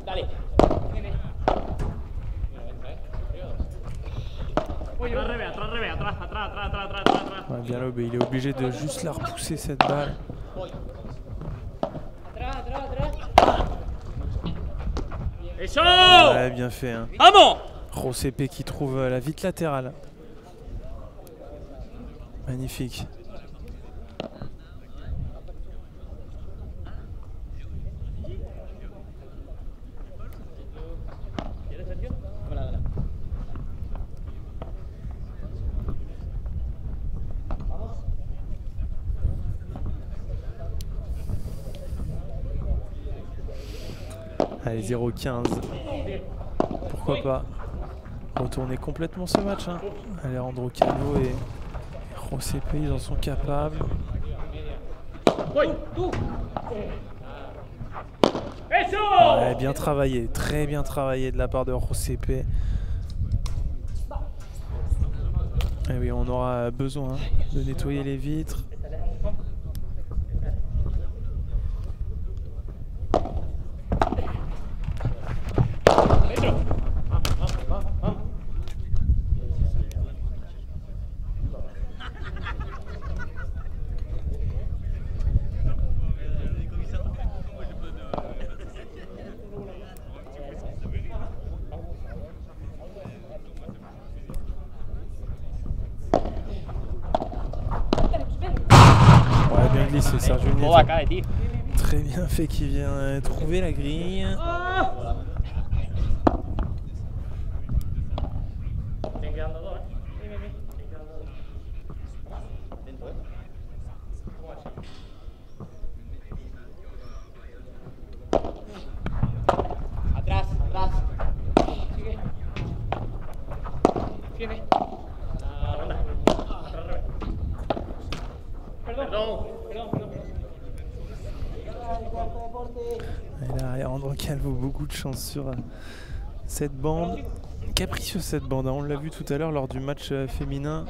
Dale. Atrás. Ouais, bien là, il est obligé de juste la repousser cette balle. Atrás. ¡Eso! Ouais, bien fait, hein. ¡Vamos! José qui trouve la vitre latérale. Magnifique. Allez, 0-15. Pourquoi pas retourner complètement ce match, hein. Alejandro Cano et José ils en sont capables. Ouais, bien travaillé, très bien travaillé de la part de José. Et oui, on aura besoin de nettoyer les vitres. Sergio Todo Nieto. acá de ti. Très bien fait qui vient trouver la grille. Siguen quedando dos, ¿eh? Siguen quedando dos. Atento, ¿eh? ¿Cómo es? Atrás, atrás. Sigue. Sigue. La ronda. Atrás, al revés. Perdón. Et là, Alejandro Calvo, beaucoup de chance sur cette bande. Capricieuse cette bande, hein. On l'a vu tout à l'heure lors du match féminin.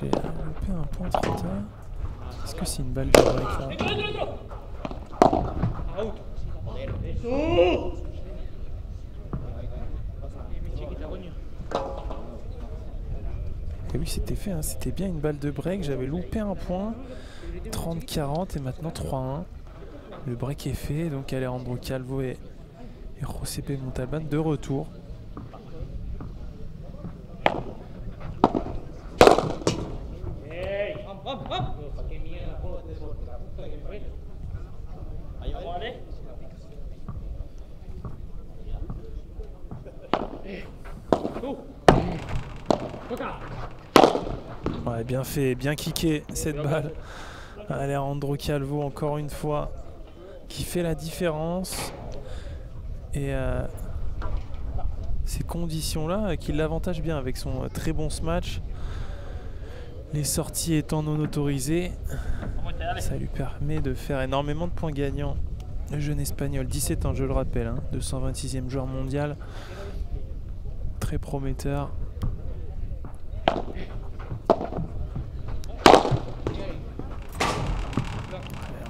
J'ai loupé un point trop tard. Est-ce que c'est une balle de break là? Out. Joder, eso. Mi chiquita, coño. Et oui, c'était fait, hein. C'était bien une balle de break. J'avais loupé un point. 30-40 et maintenant 3-1. Le break est fait. Donc Alejandro Calvo et José Montalbán de retour. ¡Ey! ¡Vamos! ¿Para qué mierda juego de deporte? La puta que me parece. Ahí vamos, ¿vale? ¡Tú! ¡Toca! Ouais, bien fait, bien kické cette balle. Alejandro Calvo encore une fois qui fait la différence. Et ces conditions-là qui l'avantagent bien avec son très bon smash. Les sorties étant non autorisées, ça lui permet de faire énormément de points gagnants. Le jeune espagnol, 17 ans je le rappelle, hein, 226e joueur mondial, très prometteur. Et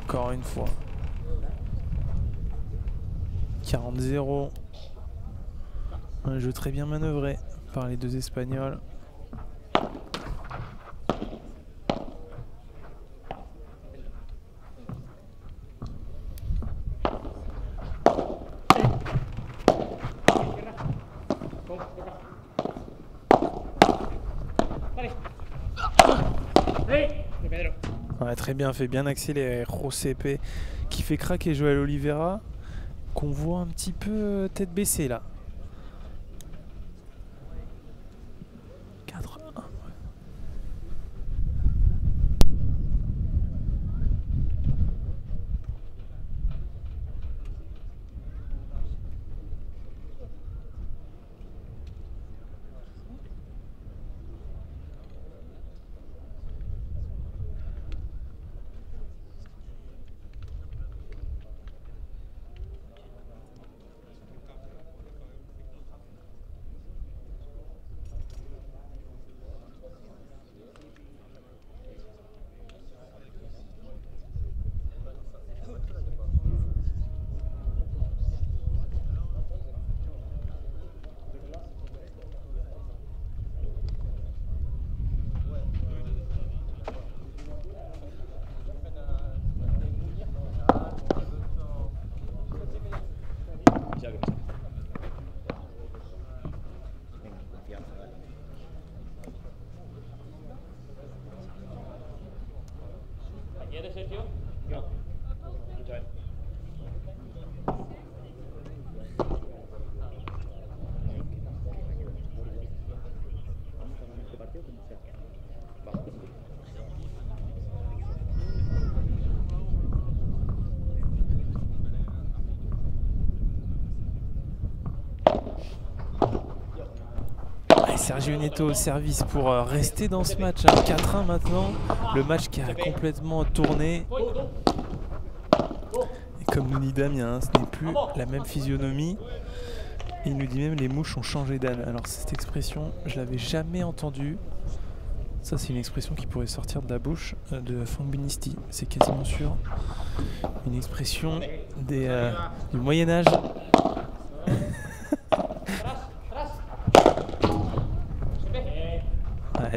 encore une fois, 40-0, un jeu très bien manœuvré par les deux Espagnols. Ouais, très bien fait, bien accéléré. José P qui fait craquer Joel Oliveira, qu'on voit un petit peu tête baissée là. 4-1. ¿Quieres, Sergio? No. Muchas veces. Este partido como sea. Vamos. Sergio Nieto au service pour rester dans ce match, hein. 4-1 maintenant, le match qui a complètement tourné. Et comme nous dit Damien, hein, ce n'est plus la même physionomie. Il nous dit même les mouches ont changé d'âne. Alors cette expression, je l'avais jamais entendue. Ça c'est une expression qui pourrait sortir de la bouche de Frank Binisti, c'est quasiment sûr. Une expression du Moyen-Âge.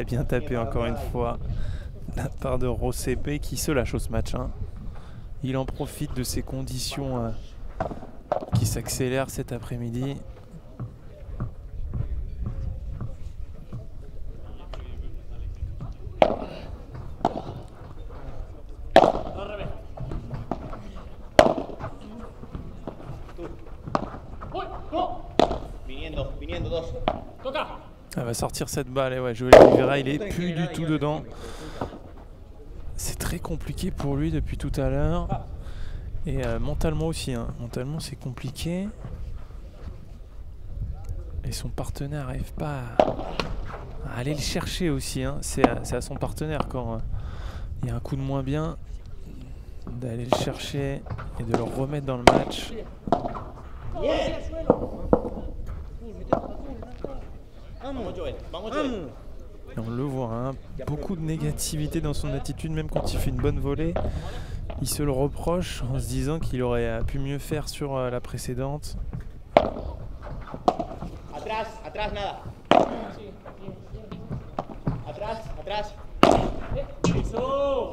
Ouais, bien tapé encore une fois de la part de Rosepe qui se lâche au ce match. Hein. Il en profite de ces conditions qui s'accélèrent cet après-midi. Viniendo, dos. Elle va sortir cette balle. Et ouais, Joël Oliveira, il est plus du tout dedans. C'est très compliqué pour lui depuis tout à l'heure. Et mentalement aussi. Hein. Mentalement, c'est compliqué. Et son partenaire n'arrive pas à aller le chercher aussi. Hein. C'est à son partenaire quand il y a un coup de moins bien d'aller le chercher et de le remettre dans le match. Et on le voit, hein, beaucoup de négativité dans son attitude, même quand il fait une bonne volée. Il se le reproche en se disant qu'il aurait pu mieux faire sur la précédente. Atrás, atrás, nada. Atrás.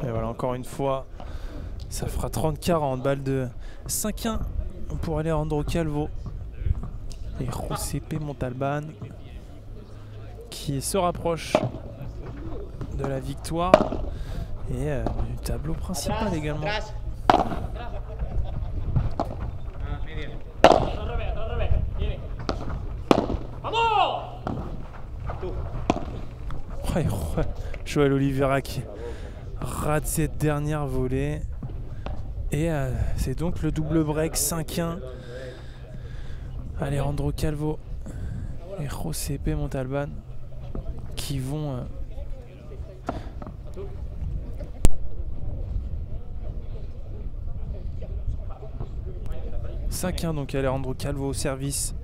Et voilà, encore une fois, ça fera 30-40, balle de 5-1 pour Alejandro Calvo. Et Rosepe Montalban qui se rapproche de la victoire et du tableau principal également. Ouais, Joël Oliveira qui rate cette dernière volée. Et c'est donc le double break 5-1. Alejandro Calvo et Rosepe Montalban qui vont « 5-1 » donc Alejandro Calvo au service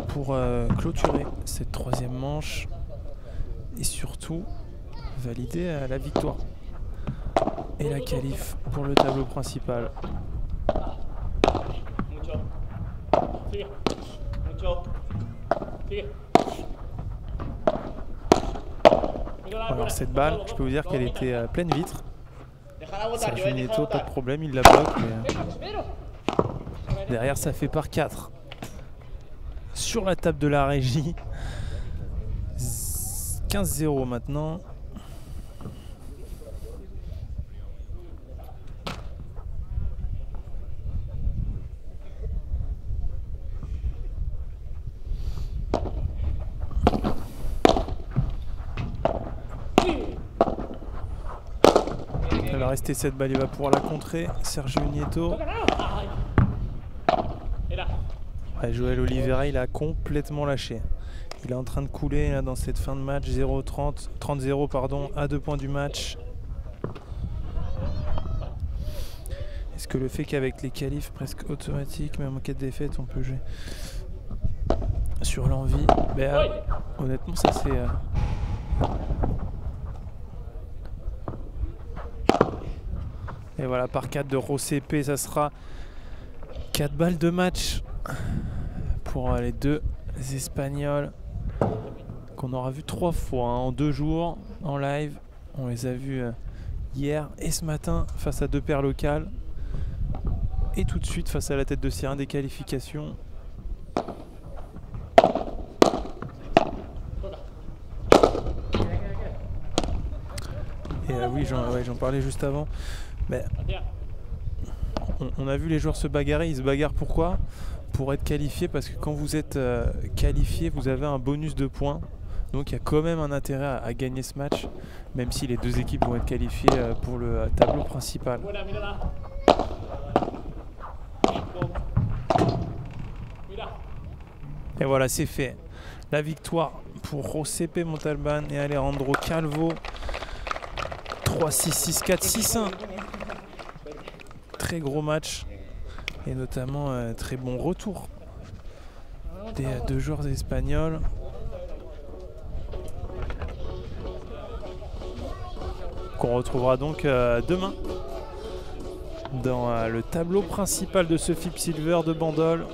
pour clôturer cette troisième manche et surtout valider la victoire et la qualif pour le tableau principal. Alors cette balle, je peux vous dire qu'elle était pleine vitre. Sergio Nieto, pas de problème, il la bloque. Mais derrière, ça fait par 4. Sur la table de la régie. 15-0 maintenant. Elle va rester cette balle, il va pouvoir la contrer. Sergio Nieto. Ouais, Joël Oliveira, il a complètement lâché. Il est en train de couler là, dans cette fin de match. 30-0 pardon, à 2 points du match. Est-ce que le fait qu'avec les qualifs presque automatiques, même en cas de défaite, on peut jouer sur l'envie, ben, honnêtement ça c'est... Et voilà, par 4 de Rosepe, ça sera 4 balles de match pour les deux Espagnols qu'on aura vu 3 fois hein, en 2 jours en live. On les a vus hier et ce matin face à 2 paires locales et tout de suite face à la tête de série des qualifications. Et oui, j'en parlais juste avant. Mais on a vu les joueurs se bagarrer. Ils se bagarrent pourquoi? Pour être qualifiés, parce que quand vous êtes qualifié, vous avez un bonus de points. Donc il y a quand même un intérêt à gagner ce match, même si les deux équipes vont être qualifiées pour le tableau principal. Et voilà, c'est fait. La victoire pour Rosepe Montalban et Alejandro Calvo. 3-6, 6-4, 6-1. Très gros match. Et notamment très bon retour des 2 joueurs espagnols. Qu'on retrouvera donc demain dans le tableau principal de ce FIP Silver de Bandol.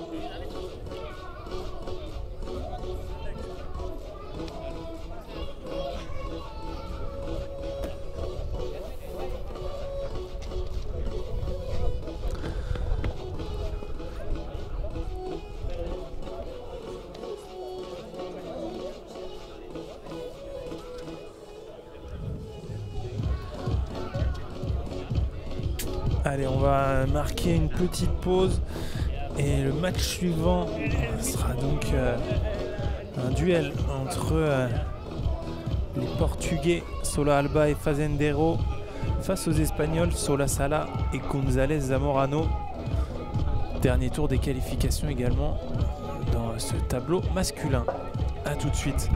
Allez, on va marquer une petite pause. Et le match suivant sera donc un duel entre les Portugais Sola Alba et Fazendero face aux Espagnols Sola Sala et González Zamorano. Dernier tour des qualifications également dans ce tableau masculin. A tout de suite.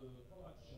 Kovac.